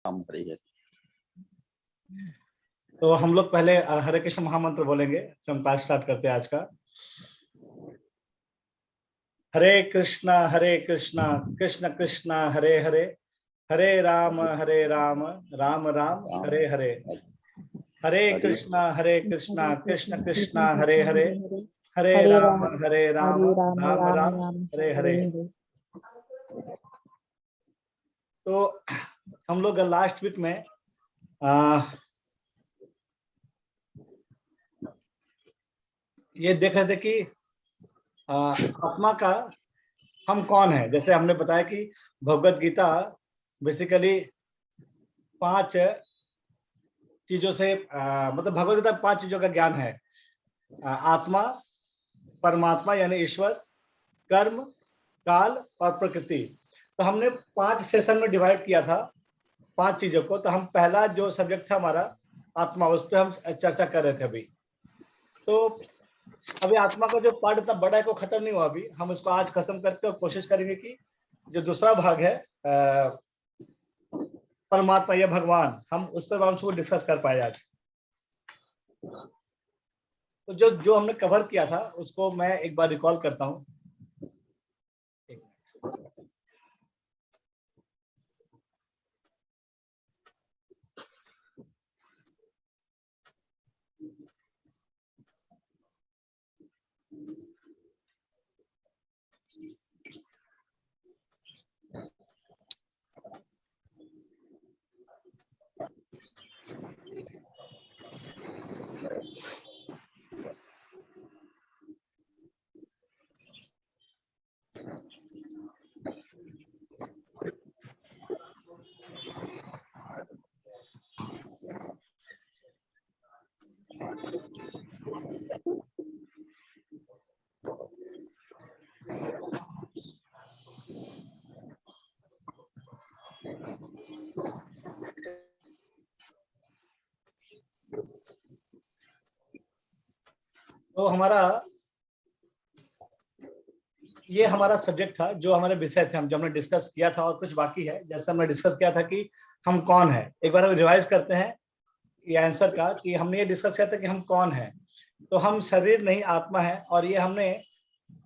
काम करेंगे। तो हम लोग पहले हरे कृष्ण महामंत्र बोलेंगे, तो हम क्लास स्टार्ट करते हैं आज का। हरे कृष्णा कृष्ण कृष्ण हरे हरे, हरे राम राम राम हरे हरे। हरे कृष्णा कृष्ण कृष्ण हरे हरे, हरे राम राम राम हरे हरे। तो हम लोग लास्ट वीक में ये देख रहे थे कि आत्मा का हम कौन है। जैसे हमने बताया कि भगवत गीता बेसिकली 5 चीजों से मतलब भगवत गीता 5 चीजों का ज्ञान है। आत्मा, परमात्मा यानी ईश्वर, कर्म, काल और प्रकृति। तो हमने 5 सेशन में डिवाइड किया था 5 चीजों को। तो हम पहला जो सब्जेक्ट था हमारा आत्मा, उस पर हम चर्चा कर रहे थे अभी। तो अभी आत्मा का जो पार्ट इतना बड़ा है को खत्म नहीं हुआ। अभी हम इसको आज खत्म करके कोशिश करेंगे कि जो दूसरा भाग है परमात्मा या भगवान, हम उस पर हमको डिस्कस कर पाए आज। तो जो हमने कवर किया था उसको मैं एक बार रिकॉल करता हूँ। तो ये हमारा सब्जेक्ट था, जो हमारे विषय थे, हम जो हमने डिस्कस किया था। और कुछ बाकी है, जैसे हमने डिस्कस किया था कि हम कौन है। एक बार हम रिवाइज करते हैं ये आंसर का, कि हमने ये डिस्कस किया था कि हम कौन है। तो हम शरीर नहीं आत्मा है। और ये हमने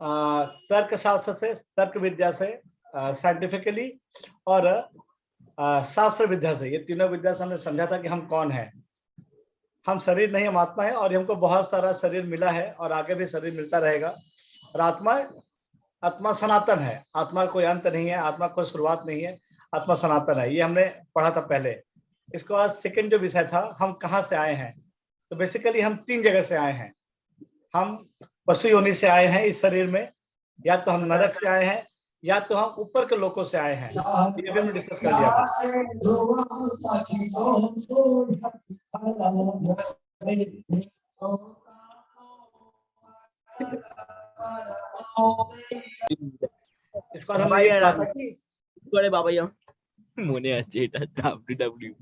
तर्क शास्त्र से, तर्क विद्या से, साइंटिफिकली और शास्त्र विद्या से, ये तीनों विद्या से हमने समझा था कि हम कौन है। हम शरीर नहीं, हम आत्मा है। और हमको बहुत सारा शरीर मिला है और आगे भी शरीर मिलता रहेगा। और आत्मा सनातन है। आत्मा कोई अंत नहीं है, आत्मा कोई शुरुआत नहीं है, आत्मा सनातन है। ये हमने पढ़ा था पहले। इसके बाद सेकंड जो विषय था, हम कहाँ से आए हैं। तो बेसिकली हम 3 जगह से आए हैं। हम पशु योनि से आए हैं इस शरीर में, या तो हम नरक से आए हैं, या तो हम ऊपर के लोकों से आए हैं। ये भी हमने डिस्कस कर लिया था। इस बार हमने ये पढ़ा था कि করে বাবাই মনে আছে এটা ডাব্লিউডব্লিউ।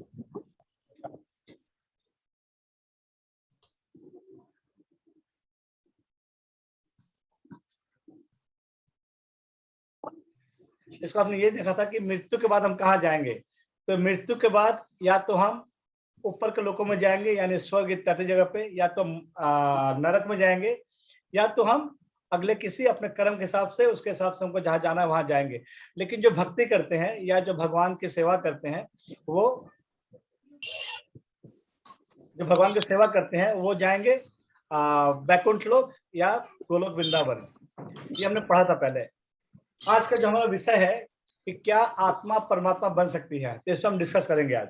इसको हमने ये देखा था कि मृत्यु के बाद हम कहाँ जाएंगे। तो मृत्यु के बाद या तो हम ऊपर के लोकों में जाएंगे, यानी स्वर्ग इत्यादि जगह पे, या तो नरक में जाएंगे, या तो हम अगले किसी अपने कर्म के हिसाब से, उसके हिसाब से हमको जहां जाना है वहां जाएंगे। लेकिन जो भक्ति करते हैं या जो भगवान की सेवा करते हैं, वो जो भगवान की सेवा करते हैं वो जाएंगे वैकुंठ लोक या गोलोक वृंदावन। ये हमने पढ़ा था पहले। आज का जो हमारा विषय है कि क्या आत्मा परमात्मा बन सकती है, तो इसको हम डिस्कस करेंगे आज।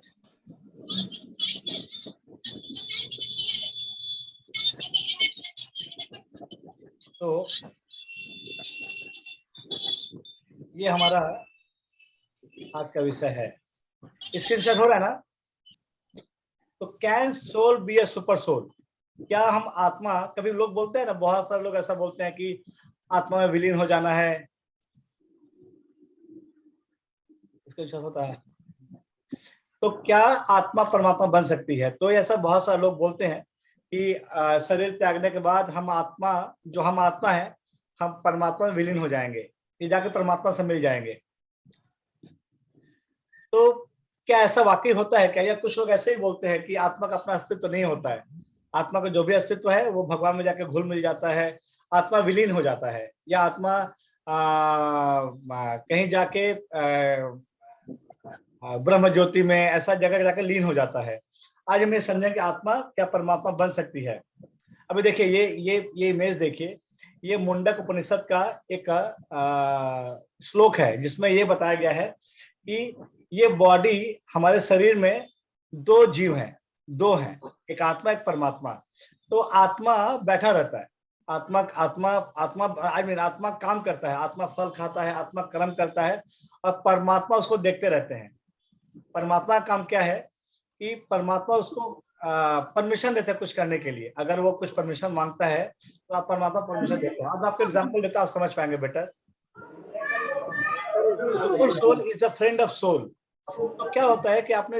तो ये हमारा आज का विषय है। स्क्रीनशॉट हो रहा है ना। तो can soul be a super soul. क्या हम आत्मा, कभी लोग बोलते हैं ना, बहुत सारे लोग ऐसा बोलते हैं कि आत्मा में विलीन हो जाना है। स्क्रीनशॉट होता है। तो क्या आत्मा परमात्मा बन सकती है। तो ऐसा बहुत सारे लोग बोलते हैं कि शरीर त्यागने के बाद हम आत्मा, जो हम आत्मा है, हम परमात्मा में विलीन हो जाएंगे, ये जाके परमात्मा से मिल जाएंगे। तो क्या ऐसा वाकई होता है क्या, या कुछ लोग ऐसे ही बोलते हैं कि आत्मा का अपना अस्तित्व नहीं होता है, आत्मा का जो भी अस्तित्व है वो भगवान में जाके घुल मिल जाता है, आत्मा विलीन हो जाता है, या आत्मा कहीं जाके ब्रह्म ज्योति में ऐसा जगह जाकर लीन हो जाता है। आज हम ये समझें कि आत्मा क्या परमात्मा बन सकती है। अभी देखिए ये इमेज देखिए, ये मुंडक उपनिषद का एक श्लोक है जिसमें ये बताया गया है कि ये बॉडी, हमारे शरीर में दो जीव हैं, दो हैं, एक आत्मा एक परमात्मा। तो आत्मा बैठा रहता है, आत्मा आत्मा आत्मा आत्मा काम करता है, आत्मा फल खाता है, आत्मा कर्म करता है, और परमात्मा उसको देखते रहते हैं। परमात्मा का काम क्या है कि परमात्मा उसको परमिशन देते हैं कुछ करने के लिए। अगर वो कुछ परमिशन मांगता है तो आप परमात्मा परमिशन देते हैं। अब मैं आपको एग्जांपल देता हूं, आप समझ पाएंगे better. Super soul is a friend of soul. तो क्या होता है कि आपने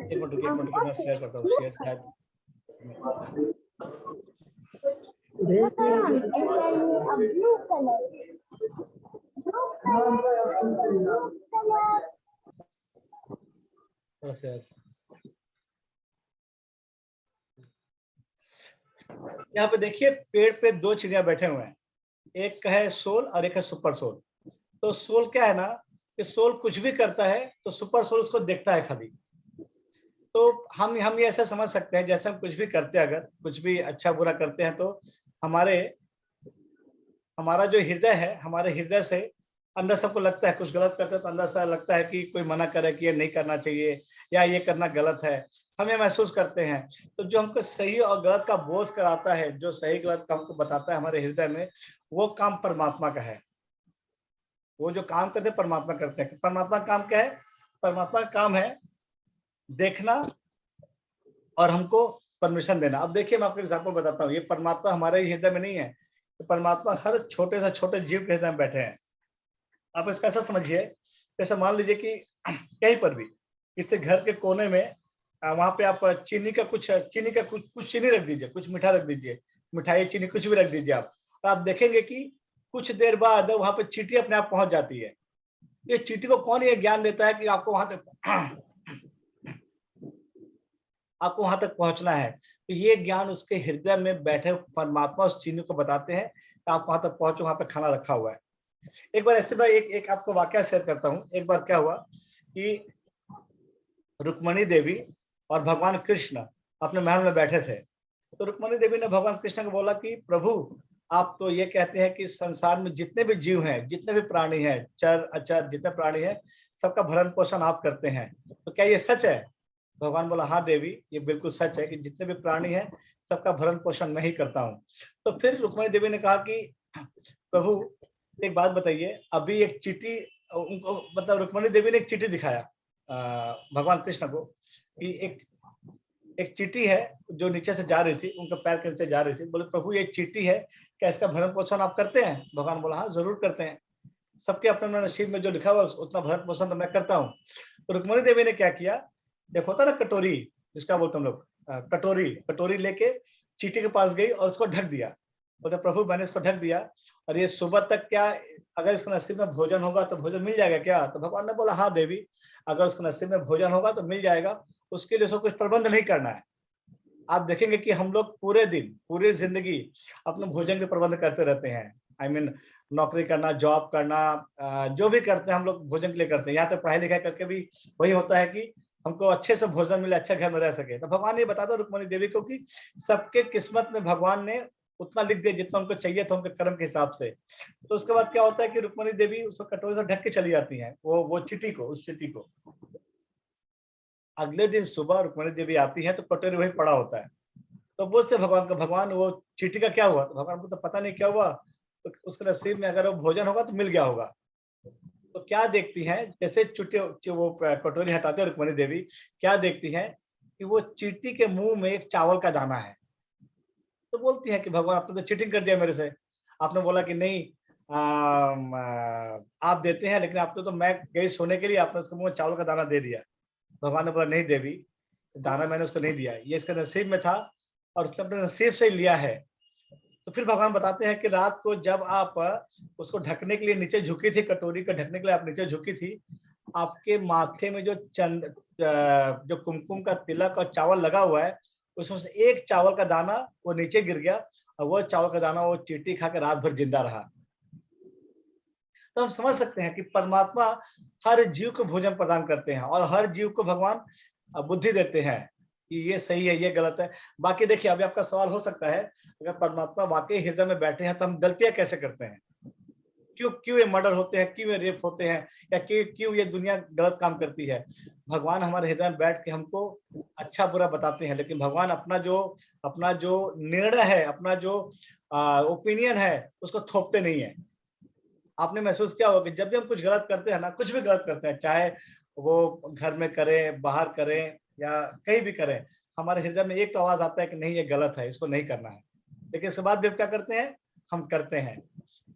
एक मिनट मैं शेयर करता हूँ, शेयर शायद यहाँ पे देखिए, पेड़ पे दो चिड़िया बैठे हुए हैं, एक है सोल और एक है सुपर सोल। तो सोल क्या है ना कि सोल कुछ भी करता है तो सुपर सोल उसको देखता है खाली। तो हम ये ऐसा समझ सकते हैं जैसे हम कुछ भी करते हैं, अगर कुछ भी अच्छा बुरा करते हैं तो हमारा जो हृदय है, हमारे हृदय से अंदर सबको लगता है कुछ गलत करते हैं तो अंदर से लगता है कि कोई मना करे कि ये नहीं करना चाहिए या ये करना गलत है, हम ये महसूस करते हैं। तो जो हमको सही और गलत का बोध कराता है, जो सही गलत का हमको बताता है हमारे हृदय में, वो काम परमात्मा का है। वो जो काम करते हैं परमात्मा करते हैं। परमात्मा का काम क्या है? परमात्मा का काम है देखना और हमको परमिशन देना। अब देखिए मैं आपको एग्जांपल बताता हूँ, ये परमात्मा हमारे हृदय में नहीं है, तो परमात्मा हर छोटे से छोटे जीव के हृदय में बैठे हैं। आप इसको ऐसा समझिए, जैसे मान लीजिए कि कहीं पर भी किसी घर के कोने में वहां पे आप चीनी का कुछ चीनी रख दीजिए, कुछ मीठा रख दीजिए, मिठाई चीनी कुछ भी रख दीजिए आप, तो आप देखेंगे कि कुछ देर बाद वहां पे चींटी अपने आप पहुंच जाती है। ये चींटी को कौन ये ज्ञान देता है कि आपको वहां तक पहुंचना है? तो ये ज्ञान उसके हृदय में बैठे परमात्मा उस चीनी को बताते हैं कि आप वहां तक पहुंचो, वहां पे खाना रखा हुआ है। एक बार ऐसे भाई एक आपको वाकया शेयर करता हूँ। एक बार क्या हुआ कि रुक्मणी देवी और भगवान कृष्ण अपने महल में बैठे थे। तो रुक्मणी देवी ने भगवान कृष्ण को बोला कि प्रभु, आप तो ये कहते हैं कि संसार में जितने भी जीव हैं, जितने भी प्राणी हैं, चर अचर जितने प्राणी हैं, सबका भरण पोषण आप करते हैं, तो क्या ये सच है? भगवान बोला, हाँ देवी, ये बिल्कुल सच है कि जितने भी प्राणी हैं सबका भरण पोषण मैं ही करता हूँ। तो फिर रुक्मणी देवी ने कहा कि प्रभु एक बात बताइए, अभी एक चींटी उनको, मतलब रुक्मणी देवी ने एक चींटी दिखाया भगवान कृष्ण को कि एक चींटी है जो नीचे से जा रही थी, उनके पैर के नीचे जा रही थी। बोले प्रभु ये चींटी है, क्या इसका भरण पोषण आप करते हैं? भगवान बोला, हाँ जरूर करते हैं, सबके अपने अपने नसीब में जो लिखा हुआ उतना भरण पोषण तो मैं करता हूँ। तो रुक्मणी देवी ने क्या किया, एक होता ना कटोरी, जिसका बोलते हम लोग कटोरी लेके चींटी के पास गई और उसको ढक दिया। बोलते प्रभु मैंने इसको ढक दिया और ये सुबह तक क्या, अगर इसको नसीब में भोजन होगा तो भोजन मिल जाएगा क्या? तो भगवान ने बोला, हाँ देवी, अगर उसको नसीब में भोजन होगा तो मिल जाएगा, उसके लिए उसको कुछ प्रबंध नहीं करना है। आप देखेंगे कि हम लोग पूरे दिन, पूरी जिंदगी अपने भोजन के प्रबंध करते रहते हैं। नौकरी करना, जॉब करना, जो भी करते हैं हम लोग भोजन के लिए करते हैं। यहाँ तक पढ़ाई लिखाई करके भी वही होता है कि हमको अच्छे से भोजन मिले, अच्छे घर में रह सके। तो भगवान ये बताता रुक्मणी देवी को कि सबके किस्मत में भगवान ने उतना लिख दिया जितना उनको चाहिए था उनके कर्म के हिसाब से। तो उसके बाद क्या होता है कि रुक्मणी देवी उसको कटोरे से ढक के चली जाती है, वो चींटी को, उस चींटी को। अगले दिन सुबह रुक्मणी देवी आती है तो कटोरी वही पड़ा होता है। तो मुझसे भगवान का, भगवान वो चींटी का क्या हुआ? तो भगवान को तो पता नहीं क्या हुआ, तो उसके नसीब में अगर वो भोजन होगा तो मिल गया होगा। तो क्या देखती हैं, जैसे चुटे वो कटोरी हटाते रुक्मणी देवी, क्या देखती हैं कि वो चींटी के मुंह में एक चावल का दाना है। तो बोलती है कि भगवान आपने तो चीटिंग कर दिया मेरे से, आपने बोला कि नहीं आप देते हैं, लेकिन आपने तो मैं गई सोने के लिए, आपने उसको मुंह में चावल का दाना दे दिया। भगवान ने बोला नहीं देवी, दाना मैंने उसको नहीं दिया, ये इसके नसीब में था और उसने अपने नसीब से ही लिया है। तो फिर भगवान बताते हैं कि रात को जब आप उसको ढकने के लिए नीचे झुकी थी, कटोरी को ढकने के लिए आप नीचे झुकी थी, आपके माथे में जो जो कुमकुम का तिलक और चावल लगा हुआ है, उसमें से एक चावल का दाना वो नीचे गिर गया और वो चावल का दाना वो चींटी खा के रात भर जिंदा रहा। तो हम समझ सकते हैं कि परमात्मा हर जीव को भोजन प्रदान करते हैं और हर जीव को भगवान बुद्धि देते हैं कि ये सही है, ये गलत है। बाकी देखिए, अभी आपका सवाल हो सकता है, अगर परमात्मा वाकई हृदय में बैठे हैं तो हम गलतियां कैसे करते हैं? क्यों क्यों ये मर्डर होते हैं, क्यों ये रेप होते हैं, या क्यों ये दुनिया गलत काम करती है? भगवान हमारे हृदय में बैठ के हमको अच्छा बुरा बताते हैं, लेकिन भगवान अपना जो निर्णय है, अपना जो ओपिनियन है, उसको थोपते नहीं है। आपने महसूस किया होगा कि जब भी हम कुछ गलत करते हैं ना, कुछ भी गलत करते हैं, चाहे वो घर में करें, बाहर करें या कहीं भी करें, हमारे हृदय में एक तो आवाज आता है कि नहीं ये गलत है, इसको नहीं करना है। लेकिन उसके बाद भी हम क्या करते हैं? हम करते हैं।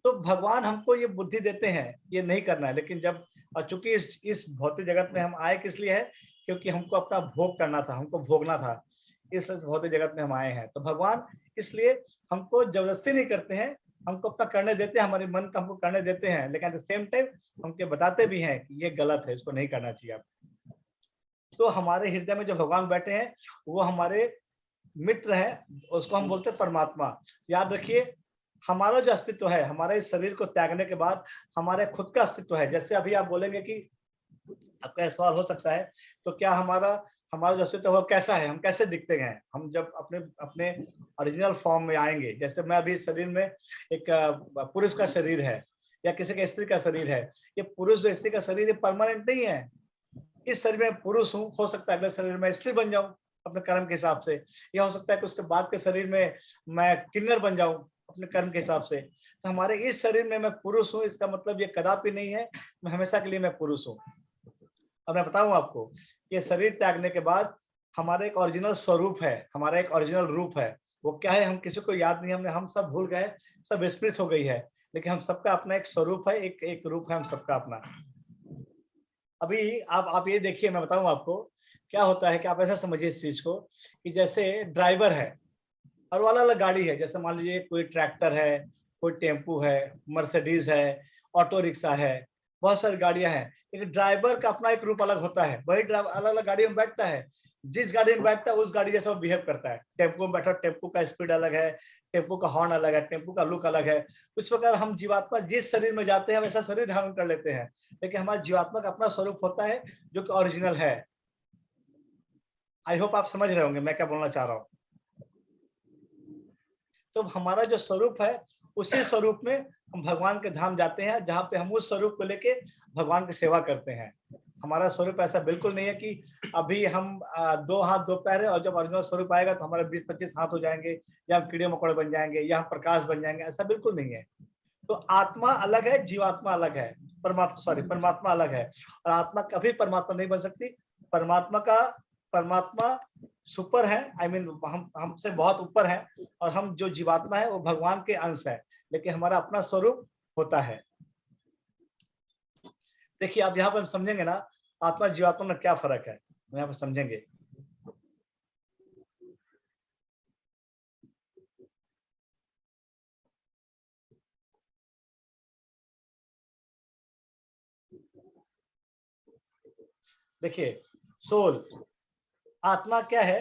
तो भगवान हमको ये बुद्धि देते हैं, ये नहीं करना है। लेकिन जब चूंकि इस भौतिक जगत में हम आए किस लिए है? क्योंकि हमको अपना भोग करना था, हमको भोगना था, इसलिए भौतिक जगत में हम आए हैं। तो भगवान इसलिए हमको जबरदस्ती नहीं करते हैं, हमको अपना करने देते हैं, हमारे मन का हमको करने देते हैं, लेकिन एट द सेम टाइम हमको बताते भी हैं कि ये गलत है, इसको नहीं करना चाहिए आप। तो हमारे हृदय में जो भगवान बैठे हैं वो हमारे मित्र हैं, उसको हम बोलते हैं परमात्मा। याद रखिए, हमारा जो अस्तित्व है, हमारे इस शरीर को त्यागने के बाद हमारे खुद का अस्तित्व है। जैसे अभी आप बोलेंगे कि आपका सवाल हो सकता है, तो क्या हमारा हमारा जो अस्तित्व है वो कैसा है, हम कैसे दिखते हैं हम जब अपने अपने ओरिजिनल फॉर्म में आएंगे? जैसे मैं अभी शरीर में एक पुरुष का शरीर है या किसी का स्त्री का शरीर है, ये पुरुष स्त्री का शरीर ये परमानेंट नहीं है। इस शरीर में पुरुष हूँ, हो सकता है अगले शरीर में स्त्री बन जाऊं अपने कर्म के हिसाब से, या हो सकता है कि उसके बाद के शरीर में मैं किन्नर बन जाऊं अपने कर्म के हिसाब से। तो हमारे इस शरीर में मैं पुरुष हूँ, इसका मतलब ये कदापि नहीं है मैं हमेशा के लिए मैं पुरुष हूँ। अब मैं बताऊं आपको, ये शरीर त्यागने के बाद हमारा एक ओरिजिनल स्वरूप है, हमारा एक ओरिजिनल रूप है। वो क्या है हम किसी को याद नहीं, हमने हम सब भूल गए, सब विस्मृत हो गई है। लेकिन हम सबका अपना एक स्वरूप है, एक रूप है हम सबका अपना। अभी आप ये देखिए, मैं बताऊं आपको क्या होता है कि आप ऐसा समझिए इस चीज को कि जैसे ड्राइवर है और वो अलग अलग गाड़ी है। जैसे मान लीजिए कोई ट्रैक्टर है, कोई टेम्पू है, मर्सिडीज है, ऑटो रिक्शा है, बहुत सारी गाड़ियां हैं। एक ड्राइवर का अपना एक रूप अलग होता है। वही ड्राइवर अलग अलग गाड़ी में बैठता है, जिस गाड़ी में बैठता है उस गाड़ी जैसा वो बिहेव करता है। टेम्पू में बैठा, टेम्पू का स्पीड अलग है, टेम्पू का हॉर्न अलग है, टेम्पू का लुक अलग है। उस प्रकार हम जीवात्मा जिस शरीर में जाते हैं वैसा शरीर धारण कर लेते हैं, लेकिन हमारे जीवात्मा का अपना स्वरूप होता है जो कि ओरिजिनल है। आई होप आप समझ रहे होंगे मैं क्या बोलना चाह रहा हूँ। तो हमारा जो स्वरूप है, उसी स्वरूप में हम भगवान के धाम जाते हैं, जहाँ पे हम उस स्वरूप को लेके भगवान की सेवा करते हैं। हमारा स्वरूप ऐसा बिल्कुल नहीं है कि अभी हम 2 हाथ 2 पैर है और जब ओरिजिनल स्वरूप आएगा तो हमारे 20-25 हाथ हो जाएंगे, या हम कीड़े मकोड़े बन जाएंगे, या हम प्रकाश बन जाएंगे। ऐसा बिल्कुल नहीं है। तो आत्मा अलग है, जीवात्मा अलग है, परमात्मा अलग है। और आत्मा कभी परमात्मा नहीं बन सकती। परमात्मा सुपर है, आई मीन हम हमसे बहुत ऊपर है, और हम जो जीवात्मा है वो भगवान के अंश है, लेकिन हमारा अपना स्वरूप होता है। देखिए आप यहाँ पर हम समझेंगे ना, आत्मा जीवात्मा में क्या फर्क है, यहाँ पर समझेंगे। देखिए सोल, आत्मा क्या है,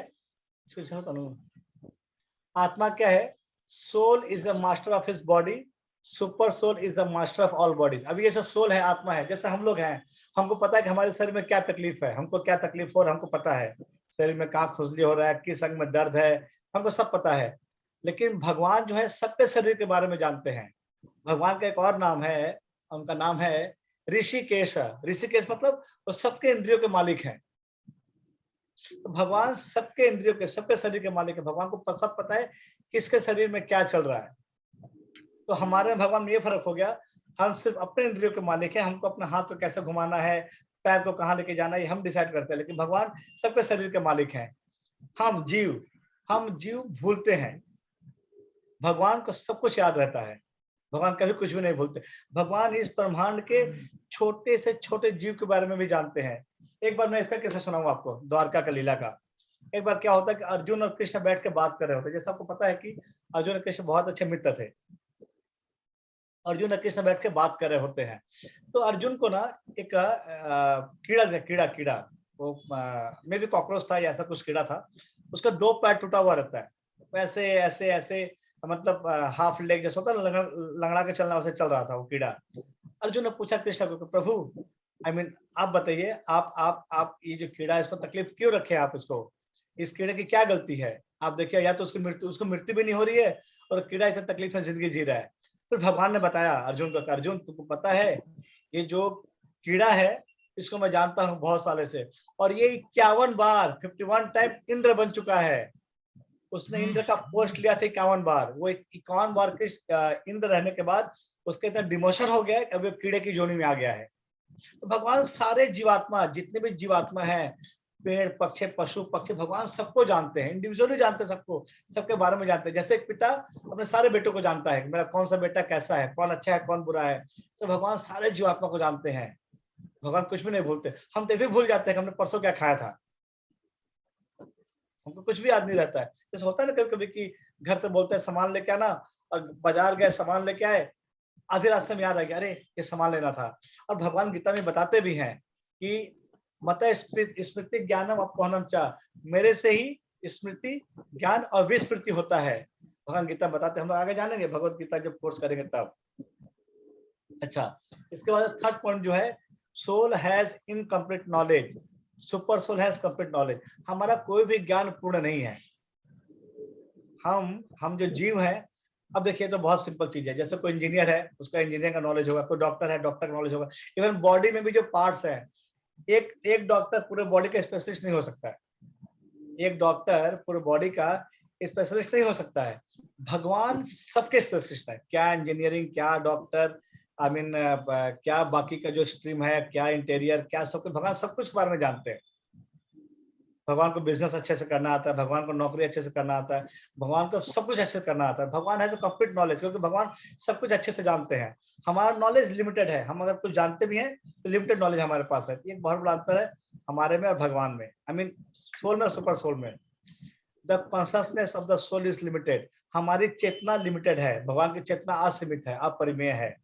आत्मा क्या है? Soul is the master of his body, super soul is the master of all bodies. अभी जैसे सोल है, आत्मा है, जैसे हम लोग हैं, हमको पता है कि हमारे शरीर में क्या तकलीफ है, हमको क्या तकलीफ हो रहा है, हमको पता है शरीर में कहाँ खुजली हो रहा है, किस अंग में दर्द है, हमको सब पता है। लेकिन भगवान जो है सबके शरीर के बारे में जानते हैं। भगवान का एक और नाम है, उनका नाम है ऋषिकेश। ऋषिकेश मतलब वो सबके इंद्रियों के मालिक हैं। तो भगवान सबके इंद्रियों के, सबके शरीर के मालिक है। भगवान को सब पता है किसके शरीर में क्या चल रहा है। तो हमारे भगवान में ये फर्क हो गया, हम सिर्फ अपने इंद्रियों के मालिक हैं, हमको अपना हाथ को कैसे घुमाना है, पैर को कहाँ लेके जाना है, ये हम डिसाइड करते हैं। लेकिन भगवान सबके शरीर के मालिक हैं। हम जीव भूलते हैं, भगवान को सब कुछ याद रहता है। भगवान कभी कुछ भी नहीं भूलते। भगवान इस ब्रह्मांड के छोटे से छोटे जीव के बारे में भी जानते हैं। एक बार मैं इसका किस्सा सुनाऊंगा आपको, द्वारका का लीला का। एक बार क्या होता है कि अर्जुन और कृष्ण बैठ के बात कर रहे होते हैं। जैसे आपको पता है कि अर्जुन और कृष्ण बहुत अच्छे मित्र थे। अर्जुन और कृष्ण बैठ के बात कर रहे होते हैं। तो अर्जुन को ना एक कीड़ा वो मे भी कॉकरोच था या ऐसा कुछ कीड़ा था। उसका 2 पैर टूटा हुआ रहता है, ऐसे ऐसे ऐसे, मतलब हाफ लेग जैसा होता है, लंगड़ा के चलना, वैसे चल रहा था वो कीड़ा। अर्जुन ने पूछा कृष्ण को, प्रभु आप बताइए, आप ये जो कीड़ा है इसको तकलीफ क्यों रखे आप इसको, इस कीड़े की क्या गलती है? आप देखिए, या तो उसको मृत्यु भी नहीं हो रही है और कीड़ा इतना तकलीफ में जिंदगी जी रहा है। फिर भगवान ने बताया अर्जुन को, अर्जुन तुमको पता है ये जो कीड़ा है इसको मैं जानता हूँ बहुत सालों से, और ये 51 बार 51 टाइम इंद्र बन चुका है। उसने इंद्र का पोस्ट लिया था 51 बार। वो 51 बार इंद्र रहने के बाद उसके इतना डिमोशन हो गया है कि अभी कीड़े की जोनी में आ गया है। तो भगवान सारे जीवात्मा, जितने भी जीवात्मा हैं, पेड़ पक्षी पशु पक्षी, भगवान सबको जानते हैं, इंडिविजुअली जानते हैं, सबको, सबके बारे में जानते हैं। जैसे एक पिता अपने सारे बेटों को जानता है, मेरा कौन सा बेटा कैसा है, कौन अच्छा है कौन बुरा है, तो भगवान सारे जीवात्मा को जानते हैं। भगवान कुछ भी नहीं भूलते। हम तो भी भूल जाते हैं कि हमने परसों क्या खाया था, हमको कुछ भी याद नहीं रहता है। जैसे होता है ना कभी कभी कि घर से बोलते हैं सामान लेके आना, और बाजार गए सामान लेके आए, आधे रास्ते में याद आ गया अरे ये सामान लेना था। और भगवान गीता में बताते भी हैं कि मत स्मृति ज्ञानम अपहनम चा, मेरे से ही स्मृति ज्ञान और विस्मृति होता है। भगवान गीता बताते, हम लोग आगे जानेंगे भगवत गीता जब कोर्स करेंगे तब। अच्छा, इसके बाद थर्ड पॉइंट जो है, soul has incomplete knowledge, super soul has complete knowledge. हमारा कोई भी ज्ञान पूर्ण नहीं है। हम जो जीव हैं, अब देखिए तो बहुत सिंपल चीज है, जैसे कोई इंजीनियर है उसका इंजीनियरिंग का नॉलेज होगा, कोई डॉक्टर है डॉक्टर का नॉलेज होगा। इवन बॉडी में भी जो पार्ट्स हैं, एक डॉक्टर पूरे बॉडी का स्पेशलिस्ट नहीं हो सकता है। एक डॉक्टर पूरे बॉडी का स्पेशलिस्ट नहीं हो सकता है। भगवान सबके स्पेशलिस्ट है, क्या इंजीनियरिंग, क्या डॉक्टर, क्या बाकी का जो स्ट्रीम है, क्या इंटीरियर, क्या सब कुछ, भगवान सब कुछ के बारे में जानते हैं। भगवान को बिजनेस अच्छे से करना आता है, भगवान को नौकरी अच्छे से करना आता है, भगवान को सब कुछ अच्छे से करना आता है। भगवान हैज अ कंप्लीट नॉलेज, क्योंकि भगवान सब कुछ अच्छे से जानते हैं। हमारा नॉलेज लिमिटेड है, हम अगर कुछ जानते भी हैं तो लिमिटेड नॉलेज हमारे पास है। एक बहुत बड़ा अंतर है हमारे में और भगवान में, सोल में और सुपर सोल में। The consciousness of the soul is limited. हमारी चेतना लिमिटेड है, भगवान की चेतना असीमित है, अपरिमेय है।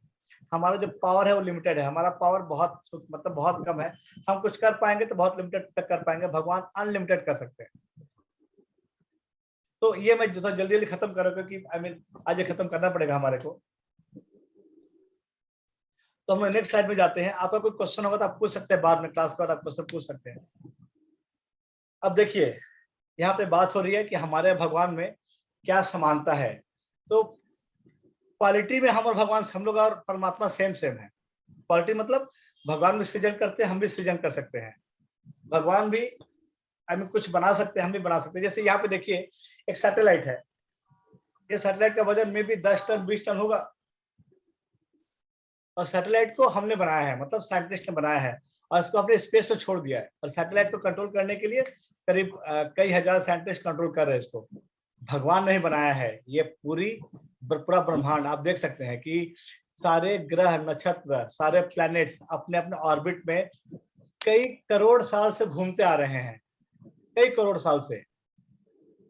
हमारा जो पावर है वो लिमिटेड है, हमारा पावर बहुत कम है। हम कुछ कर पाएंगे तो बहुत लिमिटेड तक कर पाएंगे, भगवान अनलिमिटेड कर सकते हैं। तो ये मैं जो जल्दी जल्दी खत्म कर रहा हूँ क्योंकि आज ये खत्म करना पड़ेगा हमारे को। तो हम नेक्स्ट स्लाइड में जाते हैं। आपका कोई क्वेश्चन होगा तो आप पूछ सकते हैं, बाद में क्लास के बाद आप क्वेश्चन पूछ सकते हैं। अब देखिए यहाँ पे बात हो रही है कि हमारे भगवान में क्या समानता है। तो क्वालिटी में हम और भगवान, हम लोग और परमात्मा सेम है। क्वालिटी मतलब भगवान भी सृजन करते हैं, हम भी सृजन कर सकते हैं। भगवान भी कुछ बना सकते हैं, हम भी बना सकते हैं। जैसे यहाँ पे देखिए एक सैटेलाइट है, ये सैटेलाइट का वजन में भी 10 टन 20 टन होगा, और सैटेलाइट को हमने बनाया है, मतलब साइंटिस्ट ने बनाया है और इसको अपने स्पेस पे छोड़ दिया है। और सैटेलाइट को कंट्रोल करने के लिए करीब कई हजार साइंटिस्ट कंट्रोल कर रहे हैं इसको। भगवान नहीं बनाया है, ये पूरा ब्रह्मांड आप देख सकते हैं कि सारे ग्रह नक्षत्र, सारे प्लैनेट्स अपने अपने ऑर्बिट में कई करोड़ साल से घूमते आ रहे हैं, कई करोड़ साल से,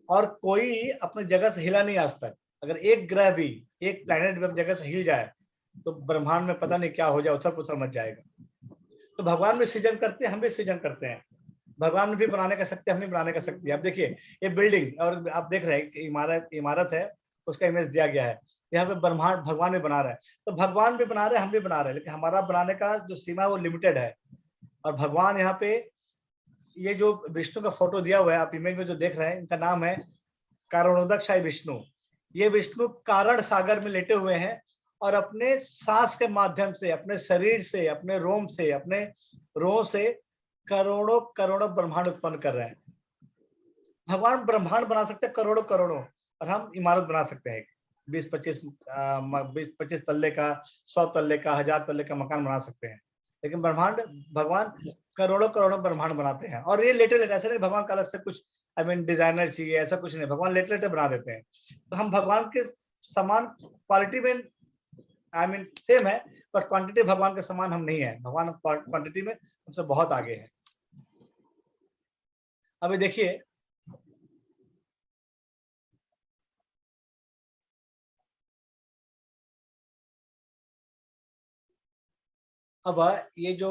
और कोई अपनी जगह से हिला नहीं आज तक। अगर एक ग्रह भी, एक प्लैनेट भी अपनी जगह से हिल जाए तो ब्रह्मांड में पता नहीं क्या हो जाए, उछल पुछल मच जाएगा। तो भगवान भी सृजन करते हैं, हम भी सृजन करते हैं। भगवान भी बनाने का शक्ति, हम भी बनाने का शक्ति। आप देखिए ये बिल्डिंग, और आप देख रहे हैं कि इमारत है, उसका इमेज दिया गया है। यहाँ पे ब्रह्मांड भगवान भी बना रहा है, तो भगवान भी बना रहे हैं, हम भी बना रहे हैं, लेकिन हमारा बनाने का जो सीमा है वो लिमिटेड है। और भगवान यहाँ पे, ये जो विष्णु का फोटो दिया हुआ है आप इमेज में जो देख रहे हैं, इनका नाम है कारणोदकशाही विष्णु। ये विष्णु कारण सागर में लेटे हुए हैं और अपने सांस के माध्यम से, अपने शरीर से, अपने रोम से, अपने रोह से करोड़ों करोड़ों ब्रह्मांड उत्पन्न कर रहे हैं। भगवान ब्रह्मांड बना सकते हैं करोड़ों करोड़ों, और हम इमारत बना सकते हैं 20-25 तल्ले का, 100 तल्ले का, 1000 तल्ले का मकान बना सकते हैं। लेकिन भगवान करोड़ों करोड़ों ब्रह्मांड बनाते हैं। और ये लेटे लेटे, ऐसे नहीं भगवान का अलग से कुछ डिजाइनर चाहिए, ऐसा कुछ नहीं, भगवान लेटे लेटे बना देते हैं। तो हम भगवान के समान क्वालिटी में आई मीन सेम है, पर क्वांटिटी भगवान के समान हम नहीं है। भगवान क्वांटिटी में हमसे बहुत आगे है। अभी देखिए अब ये जो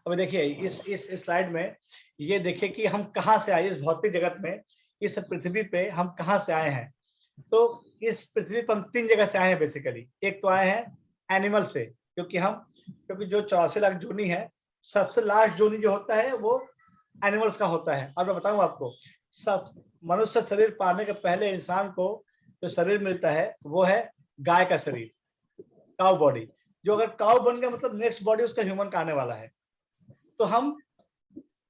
अभी देखिए इस स्लाइड में ये देखिए कि हम कहाँ से आए इस भौतिक जगत में, इस पृथ्वी पे हम कहाँ से आए हैं। तो इस पृथ्वी पर हम 3 जगह से आए हैं बेसिकली। एक तो आए हैं एनिमल से, क्योंकि जो 84 लाख जोनी है, सबसे लास्ट जोनी जो होता है वो एनिमल्स का होता है। और मैं बताऊं आपको, सब मनुष्य शरीर पाने के पहले इंसान को जो शरीर मिलता है वो है गाय का शरीर, काउ बॉडी। जो अगर काउ बन गया मतलब नेक्स्ट बॉडी उसका ह्यूमन का आने वाला है। तो हम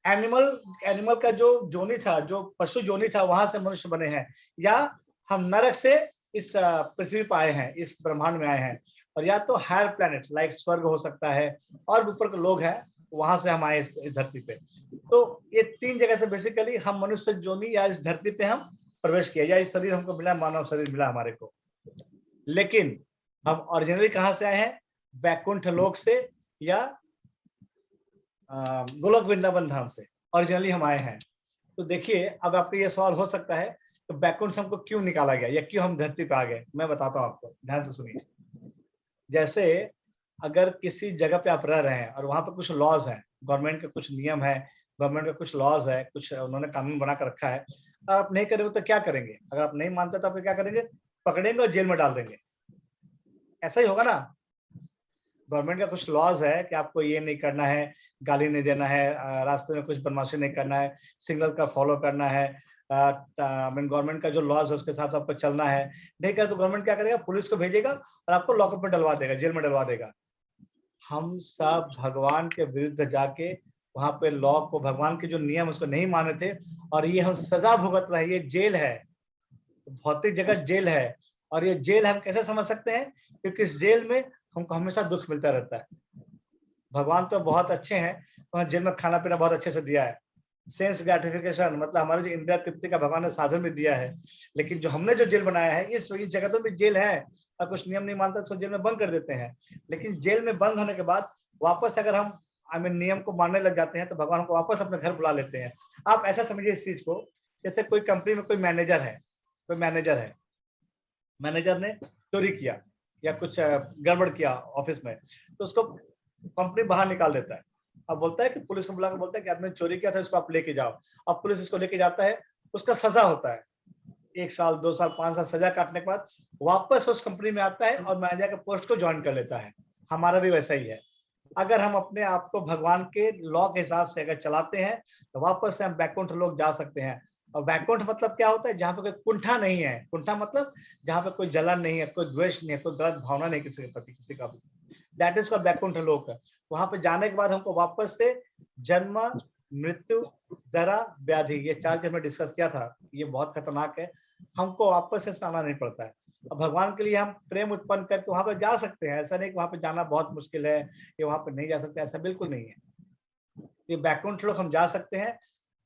एनिमल का जो जोनी था, जो पशु जोनी था, वहां से मनुष्य बने हैं, या हम नरक से इस पृथ्वी पर आए हैं, इस ब्रह्मांड में आए हैं। और या तो हायर प्लैनेट लाइक स्वर्ग हो सकता है, और ऊपर के लोग हैं, वहां से हम आए इस धरती पे। तो ये 3 जगह से बेसिकली हम मनुष्य जोनी या इस धरती पे हम प्रवेश किया, या इस शरीर हमको मिला, मानव शरीर मिला हमारे को। लेकिन हम ओरिजिनली कहाँ से आए हैं? वैकुंठ लोक से या गोलोक वृंदावन धाम से ओरिजिनली हम आए हैं। तो देखिए अब आपको ये सवाल हो सकता है तो वैकुंठ से हमको क्यों निकाला गया या क्यों हम धरती पे आ गए। मैं बताता हूँ आपको, ध्यान से सुनिए। जैसे अगर किसी जगह पे आप रह रहे हैं और वहां पे कुछ लॉज है, गवर्नमेंट के कुछ नियम है, गवर्नमेंट का कुछ लॉज है, कुछ उन्होंने कानून बना कर रखा है, और आप नहीं करेंगे तो क्या करेंगे? अगर आप नहीं मानते तो आप क्या करेंगे? पकड़ेंगे और जेल में डाल देंगे। ऐसा ही होगा ना। गवर्नमेंट का कुछ लॉज है कि आपको ये नहीं करना है, गाली नहीं देना है, रास्ते में कुछ बदमाशी नहीं करना है, सिग्नल का फॉलो करना है, गवर्नमेंट का जो लॉज है उसके साथ आपको चलना है। नहीं करे तो गवर्नमेंट क्या करेगा? पुलिस को भेजेगा और आपको लॉकअप में डलवा देगा, जेल में डलवा देगा। हम सब भगवान के विरुद्ध जाके वहां पे लॉ को, भगवान के जो नियम उसको नहीं माने थे, और ये हम सजा भुगत रहे हैं। ये जेल है, भौतिक जगत जेल है। और ये जेल हम कैसे समझ सकते हैं? क्योंकि इस जेल में हमको हमेशा दुख मिलता रहता है। भगवान तो बहुत अच्छे हैं, तो जेल में खाना पीना बहुत अच्छे से दिया है, सेंस ग्रेटिफिकेशन, मतलब हमारे जो इंद्रिय तृप्ति का भगवान ने साधन भी दिया है। लेकिन जो हमने जो जेल बनाया है, इस जगतों में जेल है, और कुछ नियम नहीं मानता तो जेल में बंद कर देते हैं। लेकिन जेल में बंद होने के बाद वापस अगर हम नियम को मानने लग जाते हैं तो भगवान को वापस अपने घर बुला लेते हैं। आप ऐसा समझिए इस चीज को, जैसे कोई कंपनी में कोई मैनेजर है, मैनेजर ने चोरी किया या कुछ गड़बड़ किया ऑफिस में, तो उसको कंपनी बाहर निकाल देता है। अब बोलता है कि पुलिस को बुलाकर बोलता है कि आपने चोरी किया था, इसको आप लेके जाओ। अब पुलिस इसको लेके जाता है, उसका सजा होता है 1 साल 2 साल 5 साल सजा काटने के बाद वापस उस कंपनी में आता है और मैनेजर के पोस्ट को ज्वाइन कर लेता है। हमारा भी वैसा ही है। अगर हम अपने आप को भगवान के लॉ के हिसाब से अगर चलाते हैं तो वापस से हम वैकुंठ लोक जा सकते हैं। और वैकुंठ मतलब क्या होता है? जहाँ पे कोई कुंठा नहीं है। कुंठा मतलब जहाँ पे कोई जलन नहीं है, कोई द्वेष नहीं है, कोई गलत भावना नहीं किसी के प्रति, किसी का भी। दैट इज का वैकुंठ लोक है। वहां पे जाने के बाद हमको वापस से जन्म, मृत्यु, जरा, व्याधि, ये 4 चीज में डिस्कस किया था, ये बहुत खतरनाक है। हमको वापस से इसमें आना नहीं पड़ता है। अब भगवान के लिए हम प्रेम उत्पन्न करके वहां पर जा सकते हैं। ऐसा नहीं कि वहां पे जाना बहुत मुश्किल है, ये वहां पर नहीं जा सकते, ऐसा बिल्कुल नहीं है। ये वैकुंठ लोक हम जा सकते हैं,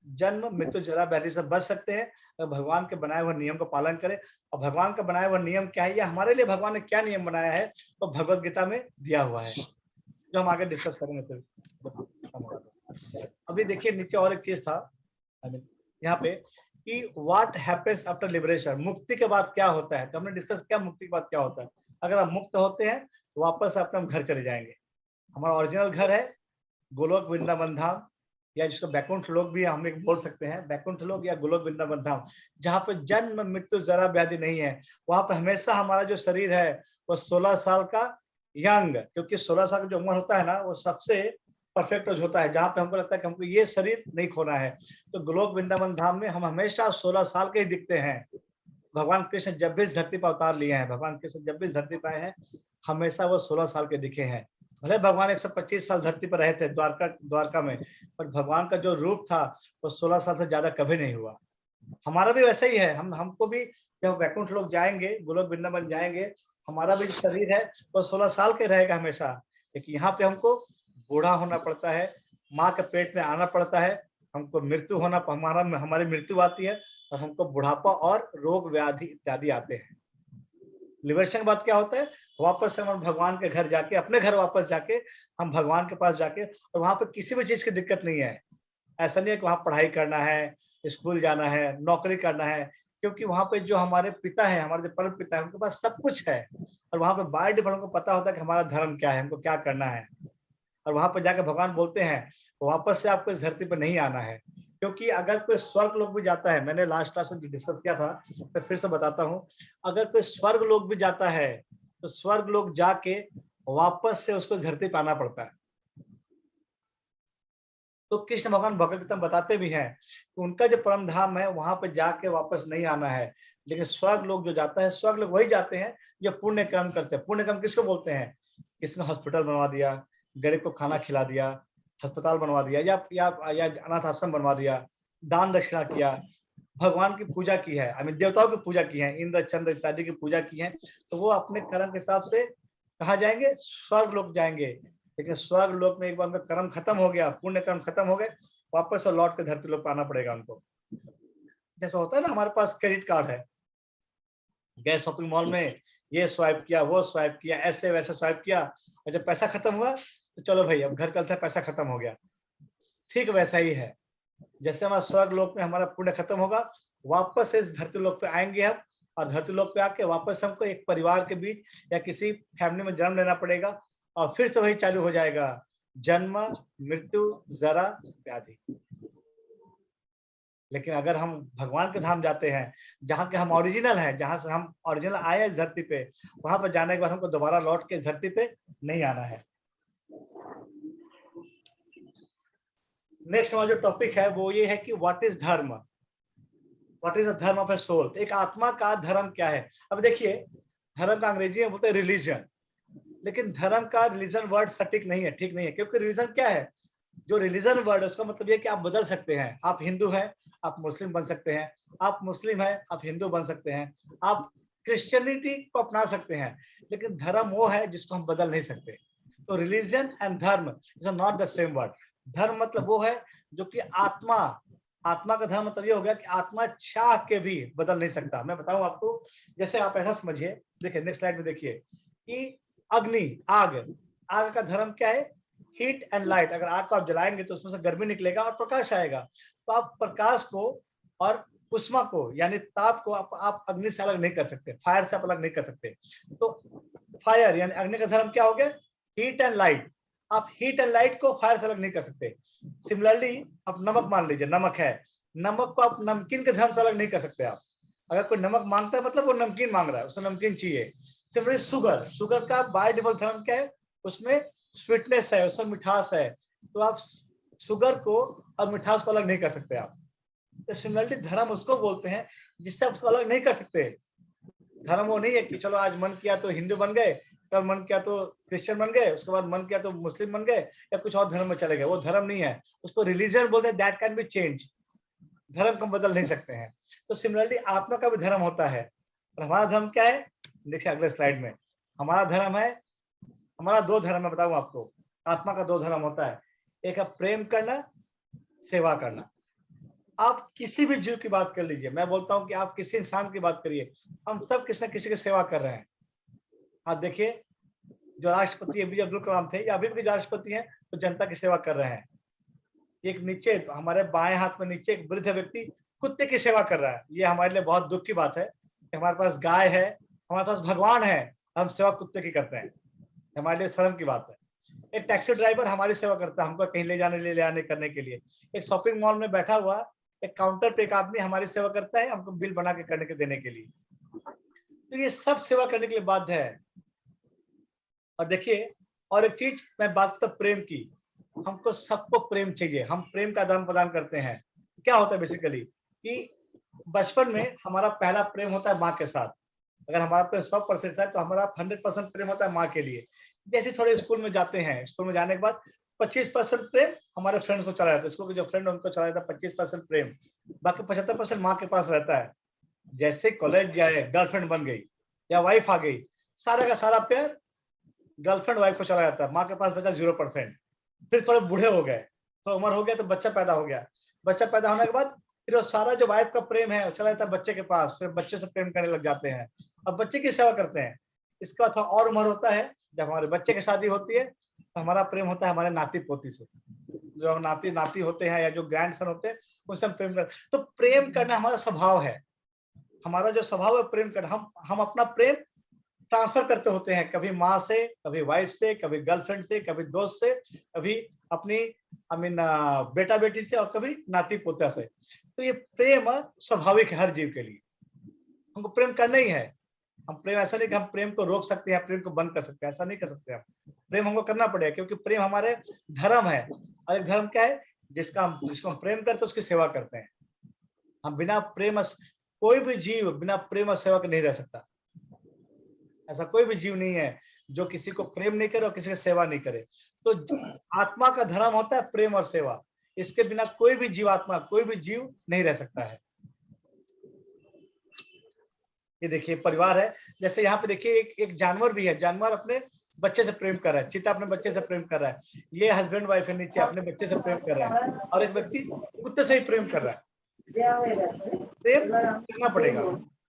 जन्म, मृत्यु, जरा, व्याधि से बच सकते हैं तो भगवान के बनाए हुए नियम को पालन करें। और भगवान का बनाया हुआ नियम क्या है, या हमारे लिए भगवान ने क्या नियम बनाया है, तो भगवत गीता में दिया हुआ है, जो हम आगे डिस्कस करेंगे फिर। अभी देखिए नीचे और एक चीज था यहाँ पे कि व्हाट हैपेंस आफ्टर लिबरेशन, मुक्ति के बाद क्या होता है। तो हमने डिस्कस किया मुक्ति के बाद क्या होता है। अगर हम मुक्त होते हैं तो वापस अपने हम घर चले जाएंगे। हमारा ओरिजिनल घर है गोलोक वृंदावन धाम, या जिसको वैकुंठ लोक भी हम एक बोल सकते हैं, वैकुंठ लोक या गोलोक वृंदावन धाम, जहाँ पे जन्म, मृत्यु, जरा, व्याधि नहीं है। वहां पर हमेशा हमारा जो शरीर है वो 16 साल का यंग, क्योंकि 16 साल का जो उम्र होता है ना, वो सबसे परफेक्ट होता है, जहाँ पे हमको लगता है कि हमको ये शरीर नहीं खोना है। तो गोलोक वृंदावन धाम में हम हमेशा 16 साल के ही दिखते हैं। भगवान कृष्ण जब भी इस धरती पर अवतार लिए हैं, भगवान कृष्ण जब भी इस धरती पर आए हैं, हमेशा वो 16 साल के दिखे हैं। भले भगवान 125 साल धरती पर रहे थे द्वारका में, पर भगवान का जो रूप था वो 16 साल से ज्यादा कभी नहीं हुआ। हमारा भी वैसा ही है। हमको भी जब वैकुंठ लोक जाएंगे, गोलोक वृंदावन जाएंगे, हमारा भी जो शरीर है वो 16 साल के रहेगा हमेशा। लेकिन यहाँ पे हमको बूढ़ा होना पड़ता है, माँ के पेट में आना पड़ता है, हमको मृत्यु होना, हमारी मृत्यु आती है और हमको बुढ़ापा और रोग व्याधि इत्यादि आते हैं। लिबरेशन के बाद क्या होता है, वापस से हम भगवान के घर जाके, अपने घर वापस जाके, हम भगवान के पास जाके, और वहां पे किसी भी चीज की दिक्कत नहीं है। ऐसा नहीं है कि वहां पढ़ाई करना है, स्कूल जाना है, नौकरी करना है, क्योंकि वहां पे जो हमारे पिता है, हमारे जो परम पिता है, उनके पास सब कुछ है। और वहां पे बाय डिफॉल्ट को पता होता है कि हमारा धर्म क्या है, हमको क्या करना है। और वहां पर जाकर भगवान बोलते हैं वापस से आपको इस धरती पर नहीं आना है, क्योंकि अगर कोई स्वर्ग लोग भी जाता है, मैंने लास्ट क्लास में डिस्कस किया था, मैं फिर से बताता हूँ, अगर कोई स्वर्ग लोग भी जाता है तो स्वर्ग लोग जाके वापस से उसको धरती पर आना पड़ता है। तो कृष्ण भगवान भगवत गीता में बताते भी हैं कि उनका जो परम धाम है वहां पर जाके वापस नहीं आना है। लेकिन स्वर्ग लोग जो जाता है, स्वर्ग लोग वही जाते हैं जो पुण्य कर्म करते हैं। पुण्य कर्म किसको बोलते हैं, किसने हॉस्पिटल बनवा दिया, गरीब को खाना खिला दिया, अस्पताल बनवा दिया, या अनाथ आश्रम बनवा दिया, दान दक्षिणा किया, भगवान की पूजा की है, देवताओं की पूजा की है, इंद्र चंद्र इत्यादि की पूजा की है, तो वो अपने कर्म के हिसाब से कहाँ जाएंगे, स्वर्ग लोग जाएंगे। लेकिन स्वर्ग लोक में एक बार उनका कर्म खत्म हो गया, पुण्य कर्म खत्म हो गए, वापस से लौट के धरती लोक पे आना पड़ेगा उनको। जैसा होता है ना, हमारे पास क्रेडिट कार्ड है, गए शॉपिंग मॉल में, ये स्वाइप किया, वो स्वाइप किया, ऐसे वैसे स्वाइप किया, और जब पैसा खत्म हुआ तो चलो भाई अब घर चलते हैं, पैसा खत्म हो गया। ठीक वैसा ही है, जैसे हमारा स्वर्ग लोक में हमारा पुण्य खत्म होगा, वापस से इस धरती लोक पे आएंगे हम, और धरती लोक पे आके वापस हमको एक परिवार के बीच या किसी फैमिली में जन्म लेना पड़ेगा, और फिर से वही चालू हो जाएगा, जन्म मृत्यु जरा व्याधि। लेकिन अगर हम भगवान के धाम जाते हैं, जहाँ के हम ओरिजिनल हैं, जहाँ से हम ओरिजिनल आए इस धरती पे, वहां पर जाने के बाद हमको दोबारा लौट के धरती पे नहीं आना है। नेक्स्ट हमारा जो टॉपिक है वो ये है कि व्हाट इज धर्म, व्हाट इज द धर्म ऑफ ए सोल। एक आत्मा का धर्म क्या है। अब देखिए, धर्म का अंग्रेजी में बोलते हैं रिलीजन, लेकिन धर्म का रिलीजन वर्ड सटीक नहीं है, ठीक नहीं है, क्योंकि रिलीजन क्या है, जो रिलीजन वर्ड है उसका मतलब ये कि आप बदल सकते हैं। आप हिंदू हैं, आप मुस्लिम बन सकते हैं, आप मुस्लिम हैं, आप हिंदू बन सकते हैं, आप क्रिश्चियनिटी को अपना सकते हैं, लेकिन धर्म वो है जिसको हम बदल नहीं सकते। तो रिलीजन एंड धर्म is not the same word. धर्म मतलब वो है जो कि आत्मा, आत्मा का धर्म मतलब ये हो गया कि आत्मा चाह के भी बदल नहीं सकता। मैं बताऊं आपको, जैसे आप ऐसा समझिए, देखिए नेक्स्ट स्लाइड में देखिए कि अग्नि, आग, आग का धर्म क्या है, हीट एंड लाइट। अगर आग को आप जलाएंगे तो उसमें से गर्मी निकलेगा और प्रकाश आएगा। तो आप प्रकाश को और उष्मा को यानी ताप को आप अग्नि से अलग नहीं कर सकते, फायर से आप अलग नहीं कर सकते। तो फायर यानी अग्नि का धर्म क्या हो गया, हीट एंड लाइट। आप हीट एंड लाइट को फायर से अलग नहीं कर सकते। सिमिलरली आप नमक मान लीजिए, नमक है, नमक को आप नमकीन के धर्म से अलग नहीं कर सकते। आप अगर कोई नमक मांगता है मतलब वो नमकीन मांग रहा है, उसको नमकीन चाहिए। सिमिलरली शुगर, शुगर का बाय डिफॉल्ट धर्म क्या है, उसमें स्वीटनेस है, उसमें मिठास है। तो आप शुगर को और मिठास को अलग नहीं कर सकते आप। तो सिमिलरली धर्म उसको बोलते हैं जिससे आप उसको अलग नहीं कर सकते। धर्म वो नहीं है कि चलो आज मन किया तो हिंदू बन गए, कल मन किया तो क्रिश्चियन बन गए, उसके बाद मन किया तो मुस्लिम बन गए, या कुछ और धर्म में चले गए। वो धर्म नहीं है, उसको रिलीजन बोलते हैं, दैट कैन बी चेंज। धर्म को बदल नहीं सकते हैं। तो सिमिलरली आत्मा का भी धर्म होता है। और हमारा धर्म क्या है, देखिए अगले स्लाइड में हमारा धर्म है, हमारा दो धर्म है, बताऊं आपको। आत्मा का दो धर्म होता है, एक है प्रेम करना, सेवा करना। आप किसी भी जीव की बात कर लीजिए, मैं बोलता हूं कि आप किसी इंसान की बात करिए, हम सब किसी न किसी की सेवा कर रहे हैं। आप देखिए, जो राष्ट्रपति एपीजे अब्दुल कलाम थे या अभी भी जो राष्ट्रपति हैं, तो जनता की सेवा कर रहे हैं। एक नीचे हमारे बाएं हाथ में नीचे एक वृद्ध व्यक्ति कुत्ते की सेवा कर रहा है। ये हमारे लिए बहुत दुख की बात है कि हमारे पास गाय है, हमारे पास भगवान है, हम सेवा कुत्ते की करते हैं। हमारे लिए शर्म की बात है। एक टैक्सी ड्राइवर हमारी सेवा करता है, हमको कहीं ले जाने ले आने करने के लिए। एक शॉपिंग मॉल में बैठा हुआ एक काउंटर पे एक आदमी हमारी सेवा करता है, हमको बिल बना के करने के देने के लिए। तो ये सब सेवा करने के लिए बाध्य है। और देखिए, और एक चीज मैं बात करता प्रेम की, हमको सबको प्रेम चाहिए, हम प्रेम का आदान प्रदान करते हैं। क्या होता है बेसिकली कि बचपन में हमारा पहला प्रेम होता है माँ के साथ। अगर हमारा प्रेम 100% है तो हमारा 100% प्रेम होता है माँ के लिए। जैसे थोड़े स्कूल में जाते हैं, स्कूल में जाने के बाद 25% प्रेम हमारे फ्रेंड्स को चला जाता है, स्कूल के जो फ्रेंड उनको चला जाता है 25% प्रेम, बाकी 75% माँ के पास रहता है। जैसे कॉलेज जाए, गर्लफ्रेंड बन गई या वाइफ आ गई, सारा का सारा प्यार गर्लफ्रेंड वाइफ को चला जाता है, माँ के पास बचा 0%। फिर थोड़े बूढ़े हो गए, थोड़ा उम्र हो गया तो बच्चा पैदा हो गया, बच्चा पैदा होने के बाद फिर वो सारा जो वाइफ का प्रेम है चला जाता है बच्चे के पास, फिर बच्चे से प्रेम करने लग जाते हैं, अब बच्चे की सेवा करते हैं। इसका थोड़ा और उम्र होता है, जब हमारे बच्चे की शादी होती है तो हमारा प्रेम होता है हमारे नाती पोती से, जो नाती नाती होते हैं या जो ग्रैंड सन होते हैं उनसे हम प्रेम करते। तो प्रेम करना हमारा स्वभाव है, हमारा जो स्वभाव है प्रेम करना। हम अपना प्रेम ट्रांसफर करते होते हैं, कभी माँ से, कभी वाइफ से, कभी गर्लफ्रेंड से, कभी दोस्त से, कभी अपनी बेटा बेटी से, और कभी नाती पोता से। तो ये प्रेम स्वाभाविक है हर जीव के लिए, हमको प्रेम करना ही है। हम प्रेम ऐसा नहीं कि हम प्रेम को रोक सकते हैं, प्रेम को बंद कर सकते हैं, ऐसा नहीं कर सकते हम। प्रेम हमको करना पड़ेगा, क्योंकि प्रेम हमारे धर्म है। और एक धर्म क्या है? जिसको हम प्रेम करते हैं उसकी सेवा करते हैं। हम बिना प्रेम, कोई भी जीव बिना प्रेम और सेवा के नहीं रह सकता। ऐसा कोई भी जीव नहीं है जो किसी को प्रेम नहीं करे और किसी की सेवा नहीं करे। तो आत्मा का धर्म होता है प्रेम और सेवा, इसके बिना कोई भी जीवात्मा, कोई भी जीव नहीं रह सकता है। ये देखिए परिवार है, जैसे यहाँ पे देखिए एक जानवर भी है, जानवर अपने बच्चे से प्रेम कर रहा है, चीता अपने बच्चे से प्रेम कर रहा है, ये हस्बैंड वाइफ है नीचे अपने बच्चे से प्रेम कर रहा है, और एक व्यक्ति कुत्ते से ही प्रेम कर रहा है। प्रेम करना पड़ेगा,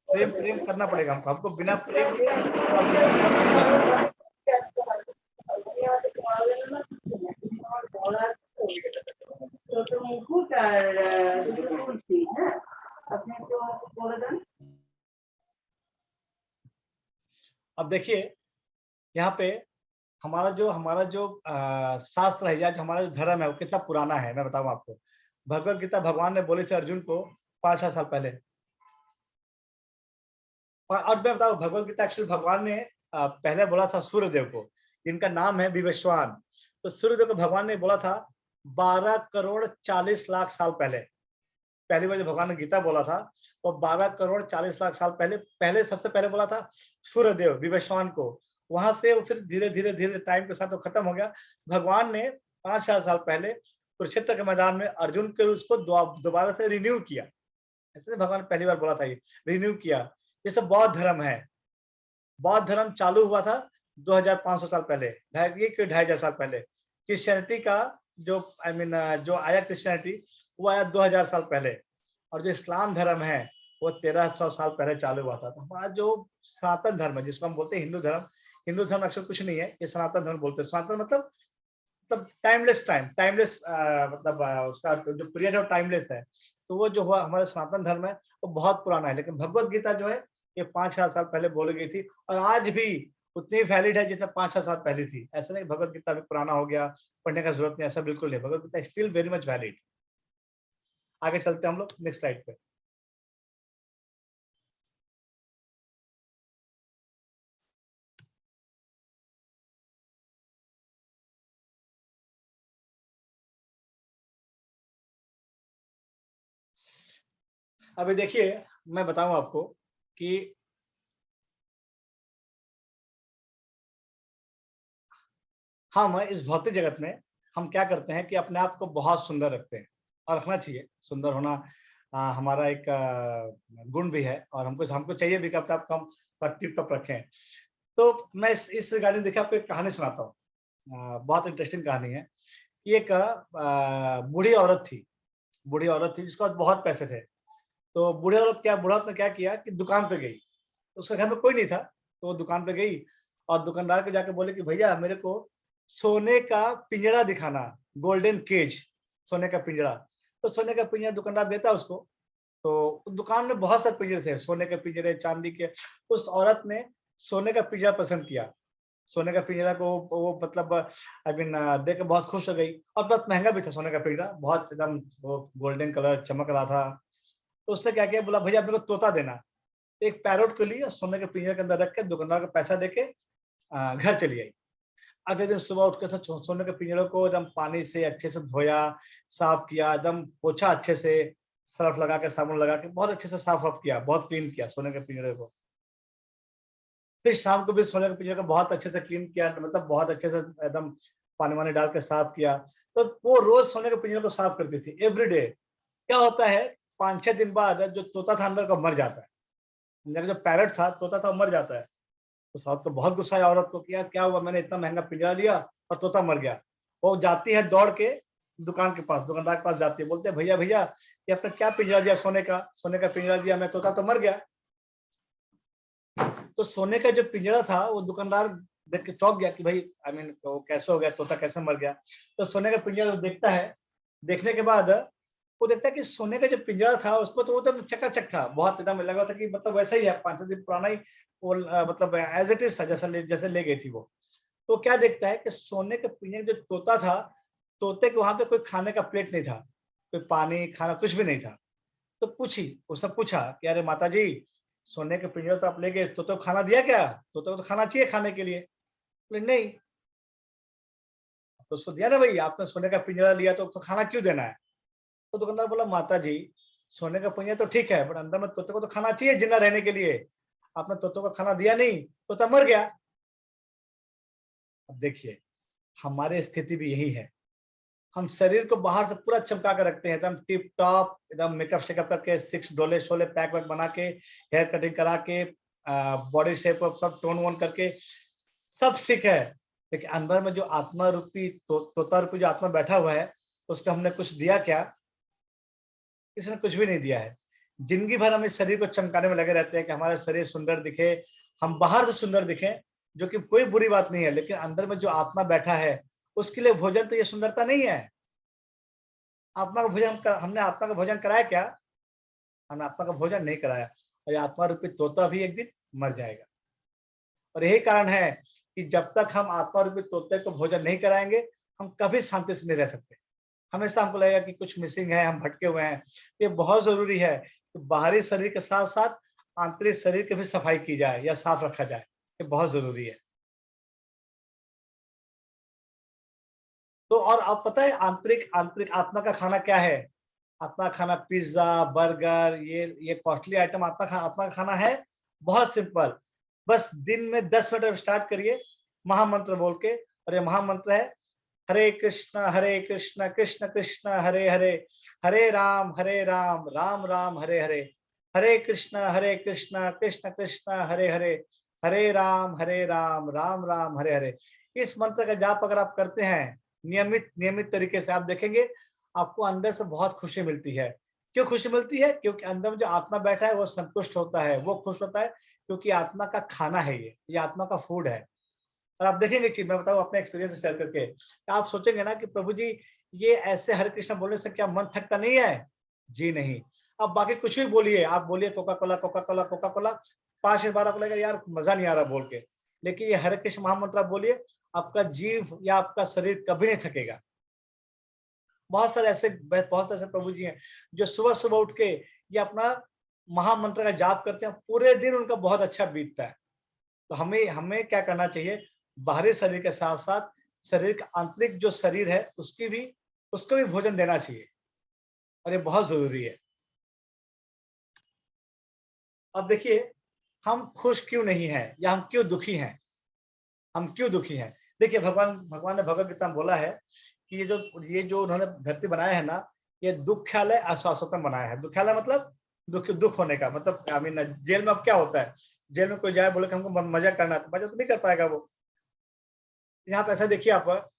प्रेम करना पड़ेगा हमको बिना प्रेम अब देखिए यहाँ पे हमारा जो शास्त्र है या जो हमारा जो धर्म है वो कितना पुराना है, मैं बताऊं आपको। भगवत गीता भगवान ने बोली थी अर्जुन को 5,000 साल पहले। और मैं बताऊं भगवत गीता एक्चुअली भगवान ने पहले बोला था सूर्यदेव को, इनका नाम है विवस्वान। तो सूर्यदेव को भगवान ने बोला था 12 करोड़ 40 लाख साल पहले। पहली बार जब भगवान ने गीता बोला था वो 12 करोड़ 40 लाख साल पहले सबसे पहले बोला था सूर्यदेव विवस्वान को। वहां से वो फिर धीरे धीरे टाइम के साथ वो खत्म हो गया। भगवान ने 5,000 साल पहले कुरुक्षेत्र के मैदान में अर्जुन के उसको दोबारा से रिन्यू किया। ऐसे भगवान ने पहली बार बोला था, ये रिन्यू किया। ये सब बौद्ध धर्म है। बौद्ध धर्म चालू हुआ था 2500 साल पहले, 2,500 साल पहले। क्रिश्चियनिटी का जो जो आया क्रिश्चियनिटी वो आया 2000 साल पहले। और जो इस्लाम धर्म है वो 1300 साल पहले चालू हुआ था। तो हमारा जो सनातन धर्म है जिसको हम बोलते हैं हिंदू धर्म अक्सर कुछ नहीं है, ये सनातन धर्म बोलते हैं। सनातन मतलब टाइमलेस मतलब उसका जो पीरियड है टाइमलेस है। तो वो जो हुआ हमारा सनातन धर्म है वो बहुत पुराना है। लेकिन भगवत गीता जो है ये 5,000 साल पहले बोली गई थी और आज भी उतनी वैलिड है जितना 5,000 साल पहले थी। ऐसा नहीं भगवत गीता भी पुराना हो गया, पढ़ने का जरूरत नहीं, ऐसा बिल्कुल नहीं। Bhagavad Gita still very much valid. आगे चलते हैं हम लोग नेक्स्ट स्लाइड पे। अभी देखिए मैं बताऊं आपको कि हम इस भौतिक जगत में हम क्या करते हैं कि अपने आप को बहुत सुंदर रखते हैं, और रखना चाहिए। सुंदर होना हमारा एक गुण भी है, और हमको चाहिए भी कि अपने आप को हम टिप टॉप रखें। तो मैं इस रिगार्डिंग देखिए आपको एक कहानी सुनाता हूँ, बहुत इंटरेस्टिंग कहानी है। एक बूढ़ी औरत थी जिसके पास बहुत पैसे थे। तो बूढ़ी औरत ने क्या किया कि दुकान पे गई। उसके घर में कोई नहीं था, तो वो दुकान पे गई और दुकानदार को जाके बोले कि भैया मेरे को सोने का पिंजरा दिखाना, गोल्डन केज, सोने का पिंजरा। तो सोने का पिंजरा दुकानदार देता उसको। तो दुकान में बहुत सारे पिंजरे थे, सोने के पिंजरे, चांदी के। उस औरत ने सोने का पिंजरा पसंद किया। सोने का पिंजरा को वो मतलब देख के बहुत खुश हो गई, और बहुत महंगा भी था सोने का पिंजरा, बहुत एकदम वो गोल्डन कलर चमक रहा था। तो उसने क्या किया, बोला भैया मेरे को तोता देना। एक पैरोट को लिए सोने के पिंजरे के अंदर रख के दुकानदार को पैसा देके घर चली आई। अगले दिन सुबह उठ के सोने के पिंजरे को एकदम पानी से अच्छे से धोया, साफ किया, एकदम पोछा अच्छे से, सर्फ लगा के, साबुन लगा के बहुत अच्छे से साफ किया, बहुत क्लीन किया सोने के पिंजरे को। फिर शाम को भी सोने के पिंजरे को बहुत अच्छे से क्लीन किया, मतलब बहुत अच्छे से एकदम पानी वानी डाल के साफ किया। तो वो रोज सोने के पिंजरे को साफ करती थी एवरी डे। क्या होता है 5-6 दिन बाद जो तोता था अंदर का मर जाता है, जो पैरट था तोता था मर जाता है। तो साहब को बहुत गुस्सा आया औरत को, किया क्या हुआ, मैंने इतना महंगा पिंजरा लिया और तोता मर गया। वो जाती है दौड़ के दुकान के पास, दुकानदार के पास जाती है, बोलते हैं भैया भैया ये आपने क्या पिंजरा दिया, सोने का पिंजरा दिया, मैं तोता तो मर गया। तो सोने का जो पिंजरा था वो दुकानदार देख के चौंक गया कि भाई आई मीन वो कैसे हो गया, तोता कैसे मर गया। तो सोने का पिंजरा वो देखता है, देखने के बाद वो देखता है कि सोने का जो पिंजरा था उसमें तो वो तो चकाचक था, बहुत एकदम लगा था कि मतलब वैसा ही है, 5 दिन पुराना ही वो मतलब एज इट इज था, जैसे ले गई थी वो। तो क्या देखता है कि सोने के पिंजरे जो तोता था, तोते के वहां पे कोई खाने का प्लेट नहीं था, कोई पानी खाना कुछ भी नहीं था। तो उसने पूछा कि अरे माता जी, सोने के पिंजरे तो आप ले गए, तोते को खाना दिया क्या? तोते को तो खाना चाहिए खाने के लिए। बोले नहीं। तो उसको दिया ना भाई, आपने सोने का पिंजरा लिया तो खाना क्यों देना है? तो दुकानदार बोला माता जी, सोने का पिंजरा तो ठीक है, बट अंदर में तोते को तो खाना चाहिए जिंदा रहने के लिए, आपने तोते को खाना दिया नहीं, तोता मर गया। अब देखिए हमारी स्थिति भी यही है, हम शरीर को बाहर से पूरा चमका कर रखते हैं, एकदम टिप टॉप, एकदम मेकअप शेकअप करके, 6 डोले शोले पैक वैक बना के, हेयर कटिंग करा के, बॉडी शेप सब टोन वोन करके सब ठीक है। लेकिन अंदर में जो आत्मा रूपी तोता रूपी जो आत्मा बैठा हुआ है, उसको हमने कुछ दिया क्या? किसी ने कुछ भी नहीं दिया है। जिंदगी भर हम इस शरीर को चमकाने में लगे रहते हैं कि हमारा शरीर सुंदर दिखे, हम बाहर से सुंदर दिखें, जो कि कोई बुरी बात नहीं है, लेकिन अंदर में जो आत्मा बैठा है उसके लिए भोजन तो ये सुंदरता नहीं है। आत्मा का भोजन हमने आत्मा का भोजन कराया क्या? हमने आत्मा का भोजन नहीं कराया, और ये आत्मा रूपी तोता भी एक दिन मर जाएगा। और यही कारण है कि जब तक हम आत्मा रूपी तोते को भोजन नहीं कराएंगे, हम कभी शांति से नहीं रह सकते। हमेशा हमको लगेगा कि कुछ मिसिंग है, हम भटके हुए हैं। ये बहुत जरूरी है कि बाहरी शरीर के साथ साथ आंतरिक शरीर की भी सफाई की जाए या साफ रखा जाए, ये बहुत जरूरी है। तो और आप पता है आंतरिक आंतरिक आत्मा का खाना क्या है? आत्मा का खाना पिज्जा, बर्गर, ये कॉस्टली आइटम आत्मा का खाना है। बहुत सिंपल, बस दिन में 10 मिनट स्टार्ट करिए महामंत्र बोल के। और ये महामंत्र है हरे कृष्ण कृष्ण कृष्ण हरे हरे, हरे राम राम राम हरे हरे, हरे कृष्ण कृष्ण कृष्ण हरे हरे, हरे राम राम राम हरे हरे। इस मंत्र का जाप अगर आप करते हैं नियमित तरीके से, आप देखेंगे आपको अंदर से बहुत खुशी मिलती है। क्यों खुशी मिलती है? क्योंकि अंदर में जो आत्मा बैठा है वो संतुष्ट होता है, वो खुश होता है, क्योंकि आत्मा का खाना है, ये आत्मा का फूड है। और आप देखेंगे चीज, मैं बताऊं अपने एक्सपीरियंस से शेयर करके, आप सोचेंगे ना कि प्रभु जी ये ऐसे हरे कृष्ण बोलने से क्या मन थकता नहीं है? जी नहीं। अब बाकी कुछ भी बोलिए, आप बोलिए Coca Cola Coca Cola Coca Cola, 5 बार आपको लगेगा यार मजा नहीं आ रहा बोल के, लेकिन ये हरे कृष्ण महामंत्र आप बोलिए, आपका जीव या आपका शरीर कभी नहीं थकेगा। बहुत सारे ऐसे प्रभु जी हैं जो सुबह सुबह उठ के ये अपना महामंत्र का जाप करते हैं, पूरे दिन उनका बहुत अच्छा बीतता है। तो हमें हमें क्या करना चाहिए? बाहरी शरीर के साथ साथ शरीर का आंतरिक जो शरीर है उसको भी भोजन देना चाहिए, और ये बहुत जरूरी है। अब देखिए हम खुश क्यों नहीं है या हम क्यों दुखी हैं? हम क्यों दुखी हैं? देखिए भगवान ने भगवत गीता में बोला है कि ये जो उन्होंने धरती बनाया है ना, ये दुखालय अशाश्वतम बनाया है। दुखालय मतलब दुख होने का मतलब, आई मीन जेल में अब क्या होता है, जेल में कोई जाए बोले कि हमको मजा करना है, तो मजा तो नहीं कर पाएगा वो। यहाँ पे ऐसा देखिए, आप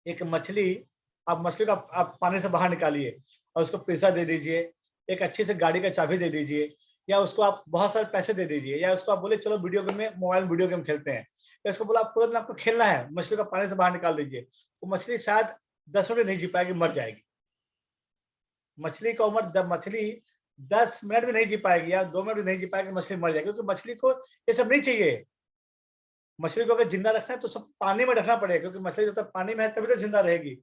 एक मछली, आप मछली को आप पानी से बाहर निकालिए और उसको पैसा दे दीजिए, एक अच्छी से गाड़ी का चाबी दे दीजिए, या उसको आप बहुत सारे पैसे दे दीजिए, या उसको आप बोले चलो वीडियो गेम में मोबाइल वीडियो गेम खेलते हैं, या उसको बोला आप पूरे दिन आपको खेलना है, मछली को पानी से बाहर निकाल दीजिए, वो मछली शायद 10 मिनट नहीं जी पाएगी, मर जाएगी। मछली का उम्र, जब मछली 10 मिनट भी नहीं जी पाएगी या 2 मिनट भी नहीं जी पाएगी, मछली मर जाएगी, क्योंकि मछली को ये सब नहीं चाहिए। मछली को अगर जिंदा रखना है तो सब पानी में रखना पड़ेगा, क्योंकि मछली जब तक पानी में है तभी तो जिंदा रहेगी।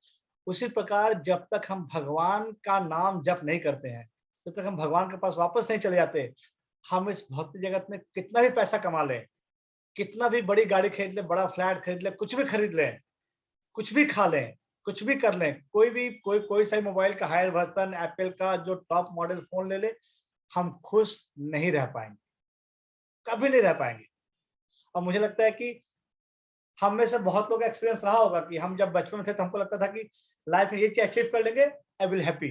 उसी प्रकार जब तक हम भगवान का नाम जप नहीं करते हैं, जब तक हम भगवान के पास वापस नहीं चले जाते, हम इस भौतिक जगत में कितना भी पैसा कमा लें, कितना भी बड़ी गाड़ी खरीद लें, बड़ा फ्लैट खरीद लें, कुछ भी खरीद लें, कुछ भी खा लें, कुछ भी कर लें, कोई सा मोबाइल का हायर वर्जन, एप्पल का जो टॉप मॉडल फोन ले ले, हम खुश नहीं रह पाएंगे, कभी नहीं रह पाएंगे। और मुझे लगता है कि हम में से बहुत लोग एक्सपीरियंस रहा होगा कि हम जब बचपन में थे तो हमको लगता था कि लाइफ में ये चीज अचीव कर लेंगे, आई विल हैप्पी,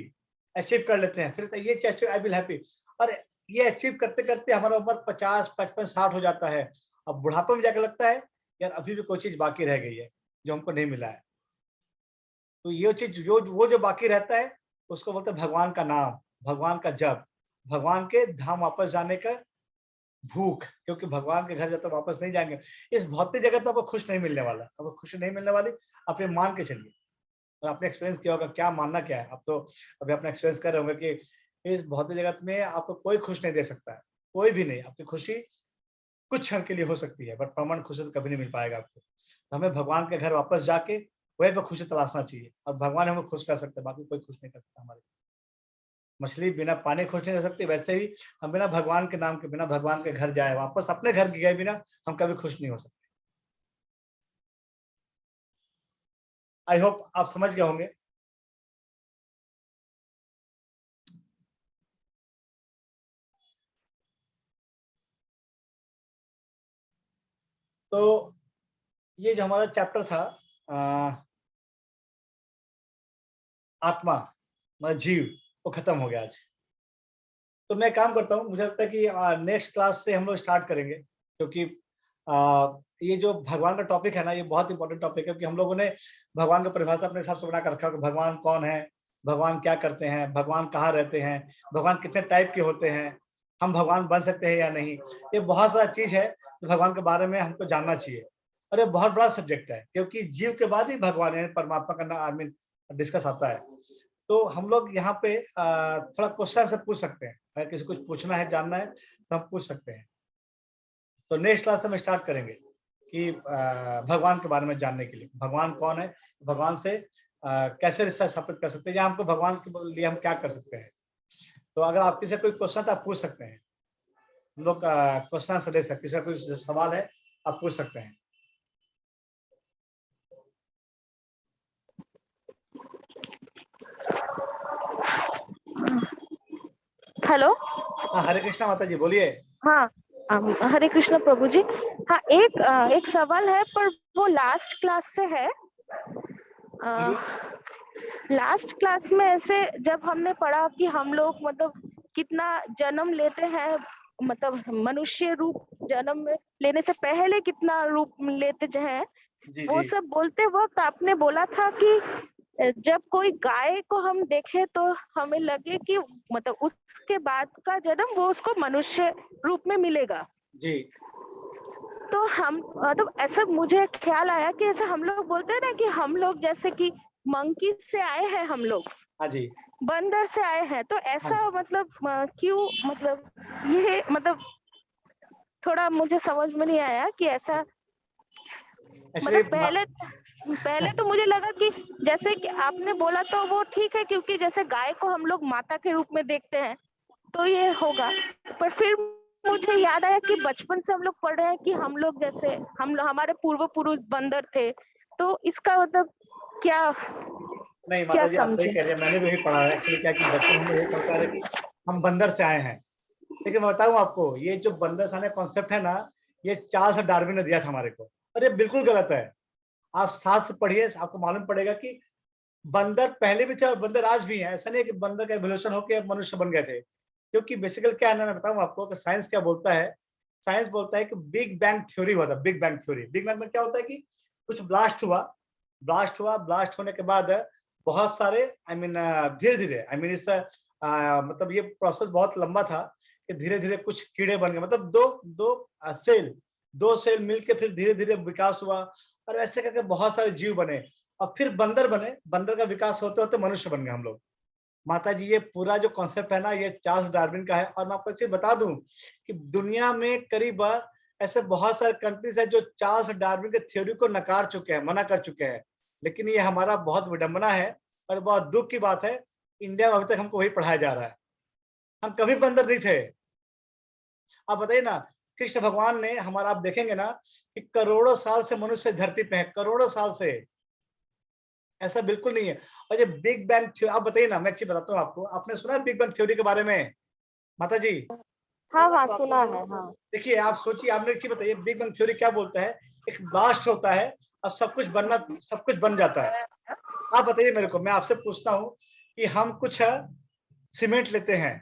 अचीव कर लेते हैं, फिर तो ये चीज आई विल हैप्पी, और ये अचीव करते करते हमारा उम्र 50, 55, 60 हो जाता है। अब बुढ़ापे में जाकर लगता है यार अभी भी कोई चीज बाकी रह गई है जो हमको नहीं मिला है। तो ये चीज जो बाकी रहता है उसको बोलते हैं भगवान का नाम, भगवान का जप, भगवान के धाम वापस जाने का भूख, क्योंकि भगवान के घर जब तक वापस नहीं जाएंगे इस भौतिक जगत में आपको खुश नहीं मिलने वाला, आपको खुशी नहीं मिलने वाली। अपने मान के चलिए, और आपने एक्सपीरियंस किया होगा, क्या मानना क्या है, अब तो अभी अपना एक्सपीरियंस कर रहे होंगे कि इस भौतिक जगत में आपको कोई खुश नहीं दे सकता है, कोई भी नहीं। आपकी खुशी कुछ क्षण के लिए हो सकती है, बट परमानेंट खुशी तो कभी नहीं मिल पाएगा आपको। तो हमें भगवान के घर वापस जाके वहीं पर खुशी तलाशना चाहिए, और भगवान हमें खुश कर सकते हैं, बाकी कोई खुश नहीं कर सकता हमारे। मछली बिना पानी खुश नहीं रह सकती, वैसे ही हम बिना भगवान के नाम के, बिना भगवान के घर जाए, वापस अपने घर गए बिना हम कभी खुश नहीं हो सकते। आई होप आप समझ गए होंगे। तो ये जो हमारा चैप्टर था आत्मा मतलब जीव, वो खत्म हो गया आज। तो मैं काम करता हूँ, मुझे लगता है कि नेक्स्ट क्लास से हम लोग स्टार्ट करेंगे, क्योंकि ये जो भगवान का टॉपिक है ना, ये बहुत इंपॉर्टेंट टॉपिक है, क्योंकि हम लोगों ने भगवान की परिभाषा अपने हिसाब से बना कर रखा है कि भगवान कौन है, भगवान क्या करते हैं, भगवान कहाँ रहते हैं, भगवान कितने टाइप के होते हैं, हम भगवान बन सकते हैं या नहीं। ये बहुत सारा चीज है जो भगवान के बारे में हमको जानना चाहिए, और ये बहुत बड़ा सब्जेक्ट है, क्योंकि जीव के बाद ही भगवान यानी परमात्मा का नाम डिस्कस आता है। तो हम लोग यहाँ पे थोड़ा क्वेश्चन से पूछ सकते हैं, अगर किसी कुछ पूछना है, जानना है तो हम पूछ सकते हैं। तो नेक्स्ट क्लास से हम स्टार्ट करेंगे कि भगवान के बारे में जानने के लिए, भगवान कौन है, भगवान से कैसे रिश्ता स्थापित कर सकते हैं, या हमको भगवान के लिए हम क्या कर सकते हैं। तो अगर आपके से कोई क्वेश्चन है तो आप पूछ सकते हैं, हम लोग क्वेश्चन आंसर दे सकते हैं, किसी का कोई सवाल है आप पूछ सकते हैं। हेलो। हाँ, हरे कृष्णा माता जी, बोलिए। हाँ, हरे कृष्ण प्रभु जी। हाँ, एक सवाल है, पर वो लास्ट क्लास से है। लास्ट क्लास में ऐसे जब हमने पढ़ा कि हम लोग मतलब कितना जन्म लेते हैं, मतलब मनुष्य रूप जन्म में लेने से पहले कितना रूप लेते हैं, जी वो जी सब बोलते वक्त आपने बोला था कि जब कोई गाय को हम देखे तो हमें लगे कि मतलब उसके बाद का जन्म वो उसको मनुष्य रूप में मिलेगा। जी तो हम मतलब ऐसा मुझे ख्याल आया कि ऐसा हम लोग बोलते हैं ना कि हम लोग जैसे कि मंकी से आए हैं, हम लोग हाँ जी बंदर से आए हैं, तो हाँ। ऐसा मतलब क्यों, मतलब ये मतलब थोड़ा मुझे समझ में नहीं आया कि ऐसा एक्चुअली मतलब पहले तो मुझे लगा कि जैसे कि आपने बोला तो वो ठीक है, क्योंकि जैसे गाय को हम लोग माता के रूप में देखते हैं तो ये होगा, पर फिर मुझे याद आया कि बचपन से हम लोग पढ़ रहे हैं कि हम लोग जैसे हमारे पूर्व पुरुष बंदर थे, तो इसका मतलब क्या नहीं क्या माता जी, आप सही समझे? कह रहे हैं, मैंने भी वही पढ़ा है एक्चुअली। क्या कि बचपन हम लोग यही पढ़ते आ रहे हैं कि हम बंदर से आए हैं, लेकिन मैं बताऊं आपको, ये जो बंदर से आने कॉन्सेप्ट है ना, ये चार्ल्स डार्विन ने दिया था हमारे को, और ये बिल्कुल गलत है। आप शास्त्र पढ़िए, आपको मालूम पड़ेगा कि बंदर पहले भी थे और बंदर आज भी हैं। ऐसा नहीं है कि बंदर का एवोल्यूशन होकर मनुष्य बन गए थे, क्योंकि बेसिकल क्या है ना, मैं बताऊं आपको कि साइंस क्या बोलता है। साइंस बोलता है कि बिग बैंग थ्योरी हुआ था, big bang theory. Big bang में क्या होता है कि कुछ ब्लास्ट होने के बाद बहुत सारे धीरे धीरे इस मतलब ये प्रोसेस बहुत लंबा था कि धीरे धीरे कुछ कीड़े बन गए, मतलब दो सेल मिलके फिर धीरे धीरे विकास हुआ, और ऐसे करके बहुत सारे जीव बने, और फिर बंदर बने। बंदर का विकास होते होते मनुष्य बन गए हम लोग। माता जी, ये पूरा जो कॉन्सेप्ट है ना, ये चार्ल्स डार्विन का है। और मैं आपको एक चीज बता दूं कि दुनिया में करीब ऐसे बहुत सारे कंट्रीज है जो चार्ल्स डार्विन के थ्योरी को नकार चुके हैं, मना कर चुके हैं। लेकिन ये हमारा बहुत विडंबना है और बहुत दुख की बात है, इंडिया में अभी तक हमको वही पढ़ाया जा रहा है। हम कभी बंदर नहीं थे। आप बताइए ना, कृष्ण भगवान ने हमारा, आप देखेंगे ना कि करोड़ों साल से मनुष्य धरती पे है, करोड़ों साल से। ऐसा बिल्कुल नहीं है। और ये बिग बैंग थ्योरी, आप बताइए ना, मैं एक चीज बताता हूँ आपको, आपने सुना है बिग बैंग थ्योरी के बारे में माता जी? हाँ हाँ, सुना है। हाँ, देखिए, आप सोचिए, आपने एक चीज बताइए, बिग बैंग थ्योरी क्या बोलता है? एक ब्लास्ट होता है और सब कुछ बन जाता है। आप बताइए मेरे को, मैं आपसे पूछता हूँ कि हम कुछ सीमेंट लेते हैं,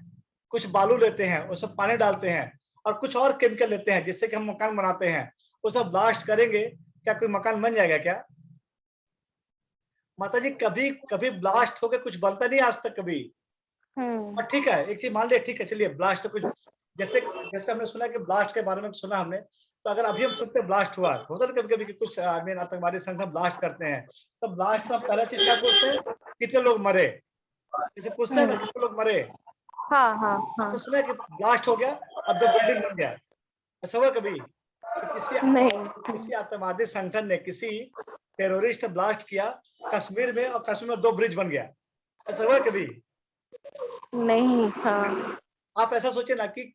कुछ बालू लेते हैं, उसमें पानी डालते हैं, और कुछ और केमिकल लेते हैं जिससे कि हम मकान बनाते हैं, वो सब ब्लास्ट करेंगे, क्या कोई मकान बन जाएगा क्या? माता जी कभी कभी ब्लास्ट होकर कुछ बनता नहीं आज तक कभी। और ठीक है, एक चीज मान लिया, ठीक है चलिए ब्लास्ट तो कुछ, जैसे जैसे हमने सुना कि ब्लास्ट के बारे में सुना हमने, तो अगर अभी हम सुनते हैं ब्लास्ट हुआ, होता है कभी कभी कि कुछ आर्मी आतंकवादी संगठन ब्लास्ट करते हैं, तो ब्लास्ट में पहला चीज क्या पूछते हैं, कितने लोग मरे, जैसे पूछते हैं ना कितने लोग मरे। हाँ हाँ हाँ। आपने सुना है कि ब्लास्ट हो गया, अब 2 बिल्डिंग बन गया, ऐसा हुआ कभी कि नहीं। किसी आतंकवादी संगठन ने, किसी टेररिस्ट ने ब्लास्ट किया कश्मीर में, और कश्मीर में 2 ब्रिज बन गया, ऐसा हुआ कभी? नहीं। हाँ। आप ऐसा सोचिए ना कि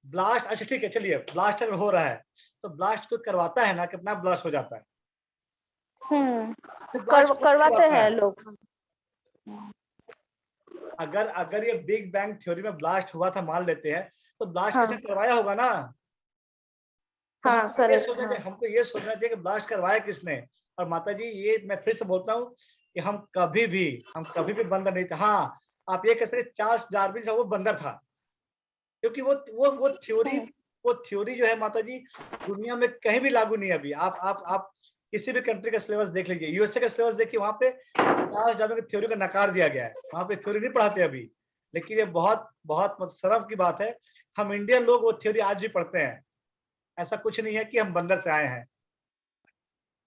ब्लास्ट, अच्छा ठीक है चलिए, ब्लास्ट अगर हो रहा है तो ब्लास्ट कोई करवाता है ना कि अपना ब्लास्ट हो जाता है? तो ब्लास्ट कौन करवाते करवाता हैं है? लोग। अगर अगर ये बिग बैंग थ्योरी में ब्लास्ट हुआ था मान लेते हैं, तो ब्लास्ट हाँ। किसी ने करवाया होगा ना। तो हाँ हमको ये करेक्ट। सोचना चाहिए, हमको ये सोचना चाहिए कि ब्लास्ट करवाया किसने। और माता जी ये मैं फिर से बोलता हूँ कि हम कभी भी बंदर नहीं थे। हाँ, आप ये कह सकते चार्ल्स डार्विन था वो बंदर था, क्योंकि वो थ्योरी जो है माता जी दुनिया में कहीं भी लागू नहीं है अभी। आप किसी भी कंट्री का सिलेबस देख लीजिए, यूएसए का सिलेबस देखिए, वहां पे चार्ल्स डार्विन की थ्योरी को नकार दिया गया है, वहां पे थ्योरी नहीं पढ़ाते अभी। लेकिन ये बहुत बहुत शर्म की बात है, हम इंडियन लोग वो थ्योरी आज भी पढ़ते हैं। ऐसा कुछ नहीं है कि हम बंदर से आए हैं।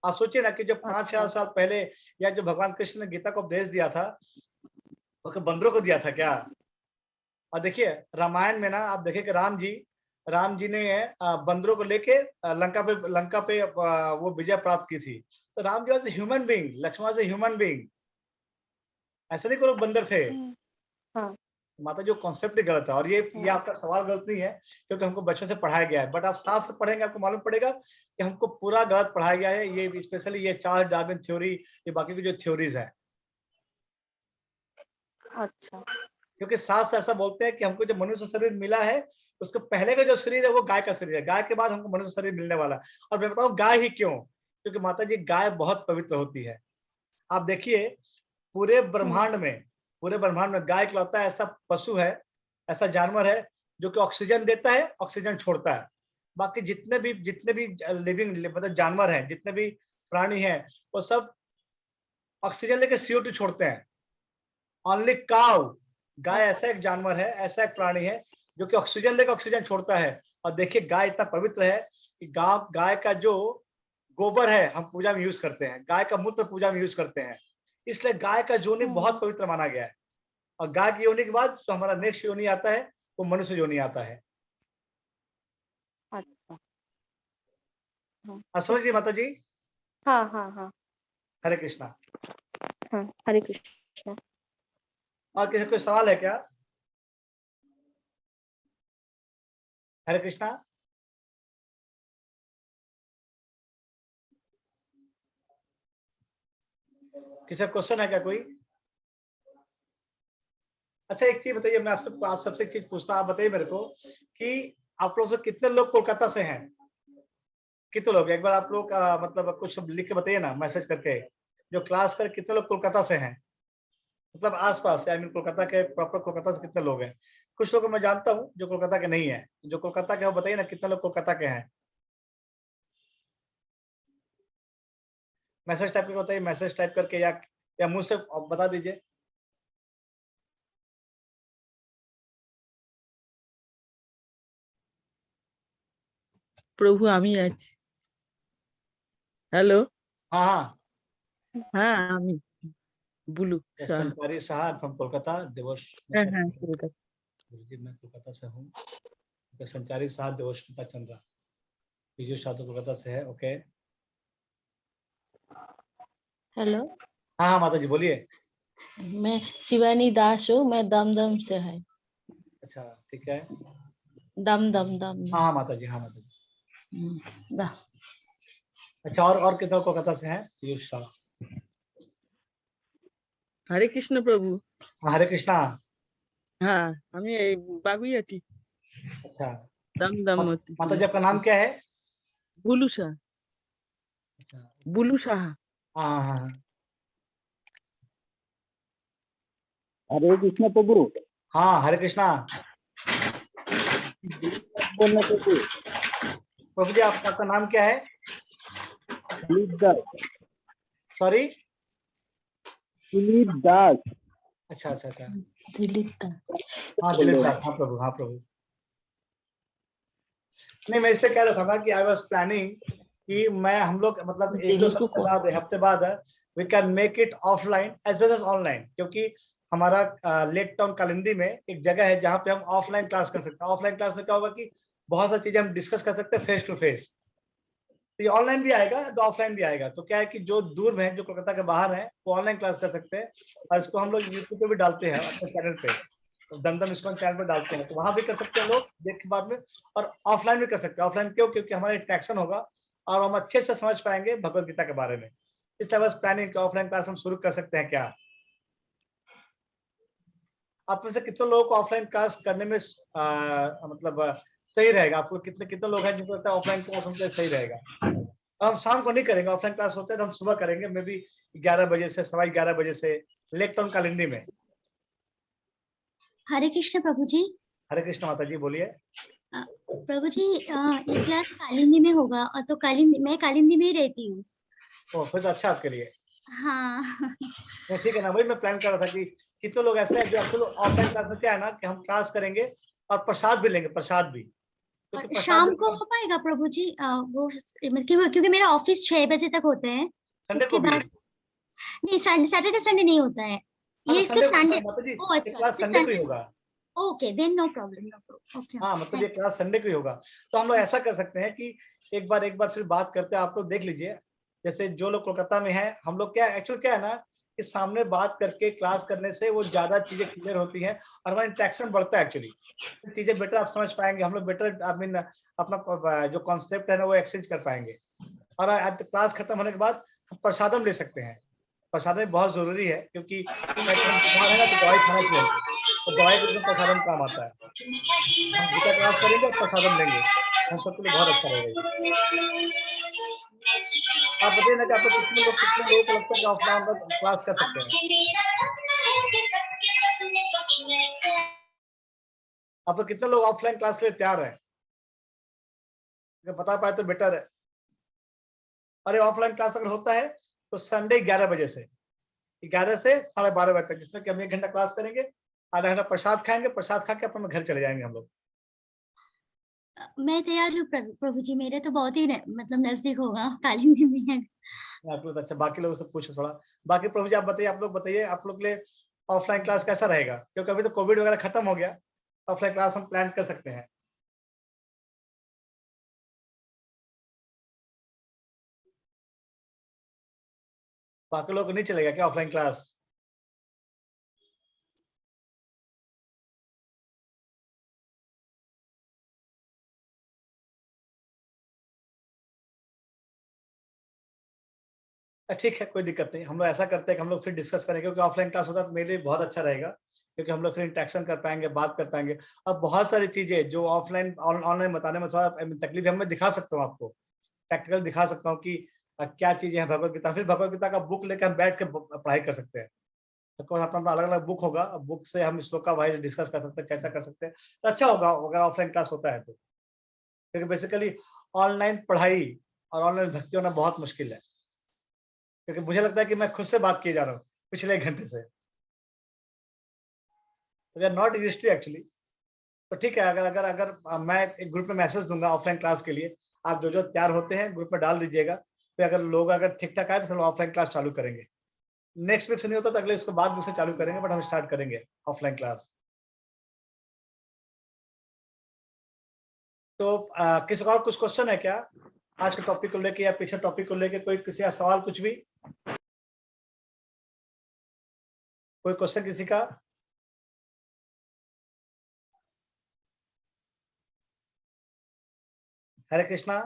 आप सोचिए ना कि जो 5,000 साल पहले, या जो भगवान कृष्ण ने गीता को उपदेश दिया था, वो क्या बंदरों को दिया था क्या? और देखिए रामायण में ना आप देखिए कि राम जी ने बंदरों को लेके लंका पे वो विजय प्राप्त की थी। तो Ram ji was a human being, Lakshman was a human being, ऐसे नहीं कोई लोग बंदर थे। हाँ। माता जो कॉन्सेप्ट ही गलत है, और ये आपका सवाल गलत नहीं है, क्योंकि हमको बच्चों से पढ़ाया गया है, बट आप साथ से पढ़ेंगे आपको मालूम पड़ेगा कि हमको पूरा गलत पढ़ाया गया है। ये स्पेशली ये चार्ल्स डार्विन थ्योरी, ये बाकी की जो थ्योरीज है, अच्छा। क्योंकि शास्त्र ऐसा बोलते हैं कि हमको जो मनुष्य शरीर मिला है, उसके पहले का जो शरीर है वो गाय का शरीर है, गाय के बाद हमको मनुष्य शरीर मिलने वाला है। और मैं बताऊं गाय ही क्यों, क्योंकि माता जी गाय बहुत पवित्र होती है। आप देखिए पूरे ब्रह्मांड में, गाय इकलौता ऐसा पशु है, ऐसा जानवर है जो कि ऑक्सीजन देता है, ऑक्सीजन छोड़ता है। बाकी जितने भी लिविंग मतलब जानवर हैं, जितने भी प्राणी हैं, वो सब ऑक्सीजन लेके CO2 छोड़ते हैं। ओनली काउ, गाय ऐसा एक जानवर है, ऐसा एक प्राणी है जो कि ऑक्सीजन लेकर ऑक्सीजन छोड़ता है। और देखिए गाय इतना पवित्र है कि गाय का जो गोबर है हम पूजा में यूज करते हैं, गाय का मूत्र पूजा में यूज करते हैं, इसलिए गाय का योनि बहुत पवित्र माना गया है। और गाय की योनि के बाद तो हमारा नेक्स्ट योनि आता है, वो मनुष्य योनि आता है। अच्छा। समझ गई माता जी? हाँ हाँ हाँ। हरे कृष्णा। हाँ हरे कृष्ण। और किसी कोई सवाल है क्या? हरे कृष्णा। किसी का क्वेश्चन है क्या कोई? अच्छा एक चीज बताइए, मैं आप सबसे एक चीज पूछता, आप बताइए मेरे को कि आप लोग से कितने लोग कोलकाता से हैं? कितने लोग, एक बार आप लोग मतलब कुछ लिख के बताइए ना, मैसेज करके, जो क्लास कर कितने लोग कोलकाता से हैं, मतलब आसपास, आई मीन कोलकाता के प्रॉपर कोलकाता से कितने लोग हैं? कुछ लोगों को मैं जानता हूँ जो कोलकाता के नहीं है, जो कोलकाता के हो बताइए ना कितने लोग कोलकाता के हैं। मैसेज टाइप करके बताइए, मैसेज टाइप करके, या मुंह से बता दीजिए। প্রভু আমি আছি। হ্যালো, हाँ हाँ। হ্যাঁ আমি বুলু সাহা। संचारी साहब फ्रॉम कोलकाता, देवोश। হ্যাঁ হ্যাঁ কলকাতা। गुरुजी मैं कोलकाता से हूँ। संचारी साहब देवोष्मिता चंद्रा, पीयूष साहब कोलकाता से है। ओके। हेलो, हाँ हाँ माता जी बोलिए। मैं शिवानी दास हूँ, मैं दमदम से है। अच्छा ठीक है। दम दम दम हाँ हाँ माता जी, हाँ माता जी। दा। अच्छा और कितना कोलकाता से हैं? पीयूष साहब। হরে কৃষ্ণ প্রভু। हरे कृष्णा। হ্যাঁ আমি এই বাগুইয়াটি अच्छा দমদম माता जी आपका नाम क्या है? বুলু সাহা। अच्छा বুলু সাহা। हाँ हाँ हाँ। हरे कृष्ण प्रभु। हाँ हरे कृष्णा। बोलना प्रभु। प्रभु जी आपका नाम क्या है? दिलीप दास। सॉरी दिलीप दास। अच्छा अच्छा अच्छा, दिलीप का हाँ दिलीप दास, हाँ प्रभु, हाँ प्रभु। नहीं, मैं इसलिए कह रहा था ना कि आई वाज प्लानिंग कि मैं हम लोग मतलब एक दो दिलीप हफ्ते को बाद, हफ्ते बाद we can make it offline as well as online, क्योंकि हमारा लेक टाउन कालिंदी में एक जगह है जहाँ पे हम ऑफलाइन क्लास कर सकते हैं। ऑफलाइन क्लास में क्या होगा कि बहुत सारी चीजें हम डिस्कस कर सकते हैं फेस टू फेस। तो ये ऑनलाइन भी आएगा तो ऑफलाइन भी आएगा। तो क्या है कि जो दूर में है, जो कोलकाता के बाहर है, वो ऑनलाइन क्लास कर सकते हैं, और इसको हम लोग यूट्यूब पे भी डालते हैं अपने चैनल पे, दमदम इस्कॉन चैनल पे डालते हैं, तो वहां भी कर सकते हैं लोग देख के बाद में। और ऑफलाइन भी कर सकते हैं। ऑफलाइन क्यों? क्योंकि हमारा इंटरेक्शन होगा और हम अच्छे से समझ पाएंगे भगवत गीता के बारे में। इसलिए बस प्लानिंग कि ऑफलाइन क्लास हम शुरू कर सकते हैं क्या? आप में से कितने लोगों को ऑफलाइन क्लास करने में मतलब सही रहेगा? आपको कितने कितने लोग हैं जिनको लगता है ऑफलाइन क्लास उनके सही रहेगा? हम शाम को नहीं करेंगे ऑफलाइन क्लास, होते हैं तो हम सुबह करेंगे, मे बी 11 बजे से 11:15 बजे से, लेक टाउन कालिंदी में। हरे कृष्ण प्रभु जी। हरे कृष्ण माता जी, बोलिए। प्रभु जी ये क्लास कालिंदी में होगा, और तो कालिंदी, मैं कालिंदी में ही रहती हूँ। ओ, फिर तो अच्छा आपके लिए। हाँ। नहीं, ठीक है ना, वही मैं प्लान कर रहा था कि कितने लोग ऐसे हैं जो एक्चुअली ऑफलाइन क्लास में क्या है ना कि हम क्लास करेंगे और प्रसाद भी लेंगे, प्रसाद भी, क्योंकि और प्रसाद शाम को हो पाएगा प्रभु जी? वो क्योंकि मेरा ऑफिस 6 बजे तक होता है, संडे उसके को भी। बाद नहीं, सैटरडे संडे नहीं होता है, हाँ, तो ये संडे सिर्फ संडे। माता जी, ओ ये अच्छा, क्लास सिर्फ संडे को ही संडे। होगा। Okay then, no problem, no problem. Okay हाँ, मतलब ये क्लास संडे को ही होगा। तो हम लोग ऐसा कर सकते हैं कि एक बार फिर बात करते हैं, आप लोग देख लीजिए। जैसे जो लोग कोलकाता में हैं, हम लोग क्या एक्चुअल क्या है ना कि सामने बात करके क्लास करने से वो ज्यादा चीजें क्लियर होती हैं और हमारा इंटरेक्शन बढ़ता है एक्चुअली। चीजें बेटर आप समझ पाएंगे, हम लोग बेटर आई मीन अपना जो कॉन्सेप्ट है ना वो एक्सचेंज कर पाएंगे। और क्लास खत्म होने के बाद हम प्रसादम ले सकते हैं। प्रसादम बहुत जरूरी है, क्योंकि हम बीमार है ना तो दवाई खाना चाहिए हमको, तो दवाई के रूप में प्रसादम काम आता है। हम गीता क्लास करेंगे और प्रसादम लेंगे, हम सबके लिए बहुत अच्छा रहेगा ये। आप बताइए ना कि आप लोग कितने लोगों को लगता है कि ऑफलाइन क्लास कर सकते हैं? आप लोग कितने लोग ऑफलाइन क्लास के लिए तैयार हैं? अगर बता पाए तो बेटर है। अरे ऑफलाइन क्लास अगर होता है तो संडे 11 बजे से 11 से 12:30 बजे तक, जिसमें कि हम 1 घंटा क्लास करेंगे, आधा घंटा प्रसाद खाएंगे, प्रसाद खा के अपने घर चले जाएंगे हम लोग। मैं तैयार हूँ प्रभु जी, मेरे तो बहुत ही मतलब नजदीक होगा, कालिंदी में है। आप लोग अच्छा, बाकी लोगों से पूछो थोड़ा। बाकी प्रभु जी आप बताइए, आप लोग बताइए, आप लोग के लिए ऑफलाइन क्लास कैसा रहेगा? क्योंकि अभी तो कोविड वगैरह खत्म हो गया, ऑफलाइन क्लास हम प्लान कर सकते हैं। बाकी लोग को नहीं चलेगा क्या ऑफलाइन क्लास? ठीक है, कोई दिक्कत नहीं। हम लोग ऐसा करते हैं कि हम लोग फिर डिस्कस करेंगे, क्योंकि ऑफलाइन क्लास होता है तो मेरे लिए बहुत अच्छा रहेगा, क्योंकि हम लोग फिर इंटरेक्शन कर पाएंगे, बात कर पाएंगे। और बहुत सारी चीजें जो ऑफलाइन ऑनलाइन बताने में थोड़ा तकलीफ है, मैं दिखा सकता हूँ आपको, प्रैक्टिकल दिखा सकता हूँ कि क्या चीजें हैं भगवत गीता। फिर भगवत गीता का बुक लेकर हम बैठ के पढ़ाई कर सकते हैं। सबको अपना अलग अलग बुक होगा, बुक से हम श्लोका वाइज डिस्कस कर सकते हैं, चर्चा कर सकते हैं, तो अच्छा होगा अगर ऑफलाइन क्लास होता है तो। क्योंकि बेसिकली ऑनलाइन पढ़ाई और ऑनलाइन भक्ति होना बहुत मुश्किल है, क्योंकि मुझे लगता है कि मैं खुद से बात किए जा रहा हूँ पिछले 1 घंटे से, नॉट यूज्ड टू एक्चुअली। तो ठीक है, अगर अगर अगर मैं एक ग्रुप में मैसेज दूंगा ऑफलाइन क्लास के लिए, आप जो जो तैयार होते हैं ग्रुप में डाल दीजिएगा, फिर अगर लोग अगर ठीक ठाक आए तो फिर ऑफलाइन क्लास चालू करेंगे। नेक्स्ट वीक से नहीं होता तो अगले इसके बाद वीक से चालू करेंगे, बट हम स्टार्ट करेंगे ऑफलाइन क्लास। तो किसी और कुछ क्वेश्चन है क्या आज के टॉपिक को लेके या पिछले टॉपिक को लेके? कोई किसी का सवाल, कुछ भी, कोई क्वेश्चन किसी का? हरे कृष्णा।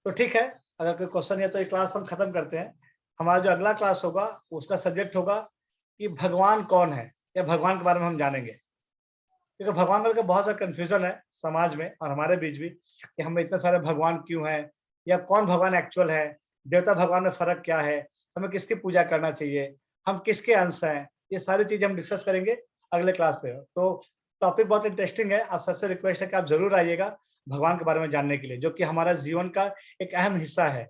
तो ठीक है, अगर कोई क्वेश्चन है तो ये क्लास हम खत्म करते हैं। हमारा जो अगला क्लास होगा उसका सब्जेक्ट होगा कि भगवान कौन है, या भगवान के बारे में हम जानेंगे। क्योंकि भगवान को लेकर बहुत सारा कंफ्यूजन है समाज में और हमारे बीच भी, कि हमें इतने सारे भगवान क्यों हैं, या कौन भगवान एक्चुअल है, देवता भगवान में फर्क क्या है, हमें किसकी पूजा करना चाहिए, हम किसके अंश हैं, ये सारी चीजें हम डिस्कस करेंगे अगले क्लास पे। तो टॉपिक बहुत इंटरेस्टिंग है, आप सबसे रिक्वेस्ट है कि आप जरूर आइएगा भगवान के बारे में जानने के लिए, जो कि हमारा जीवन का एक अहम हिस्सा है।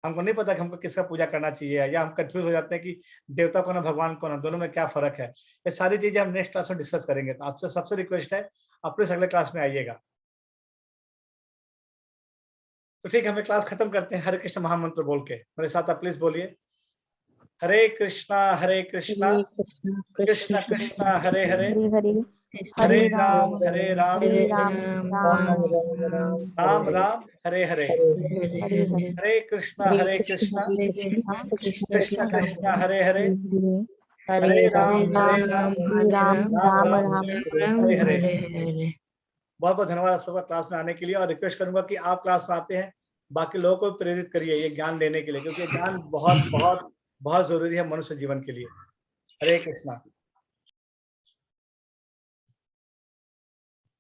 हमको नहीं पता कि हमको किसका पूजा करना चाहिए, या हम कंफ्यूज हो जाते हैं कि देवता कौन है भगवान कौन है, दोनों में क्या फर्क है। ये सारी चीजें हम नेक्स्ट क्लास में डिस्कस करेंगे। तो आपसे सबसे रिक्वेस्ट है आप प्लीज अगले क्लास में आइएगा। तो ठीक है, हमें क्लास खत्म करते हैं हरे कृष्ण महामंत्र बोल के। मेरे साथ आप प्लीज बोलिए, हरे कृष्णा कृष्ण कृष्ण हरे हरे, हरे राम राम राम हरे हरे, हरे कृष्णा कृष्ण कृष्ण हरे हरे, हरे राम राम हरे हरे। बहुत बहुत धन्यवाद आप सबका क्लास में आने के लिए, और रिक्वेस्ट करूंगा कि आप क्लास में आते हैं बाकी लोगों को प्रेरित करिए ये ज्ञान लेने के लिए, क्योंकि ज्ञान बहुत बहुत बहुत जरूरी है मनुष्य जीवन के लिए। हरे कृष्णा।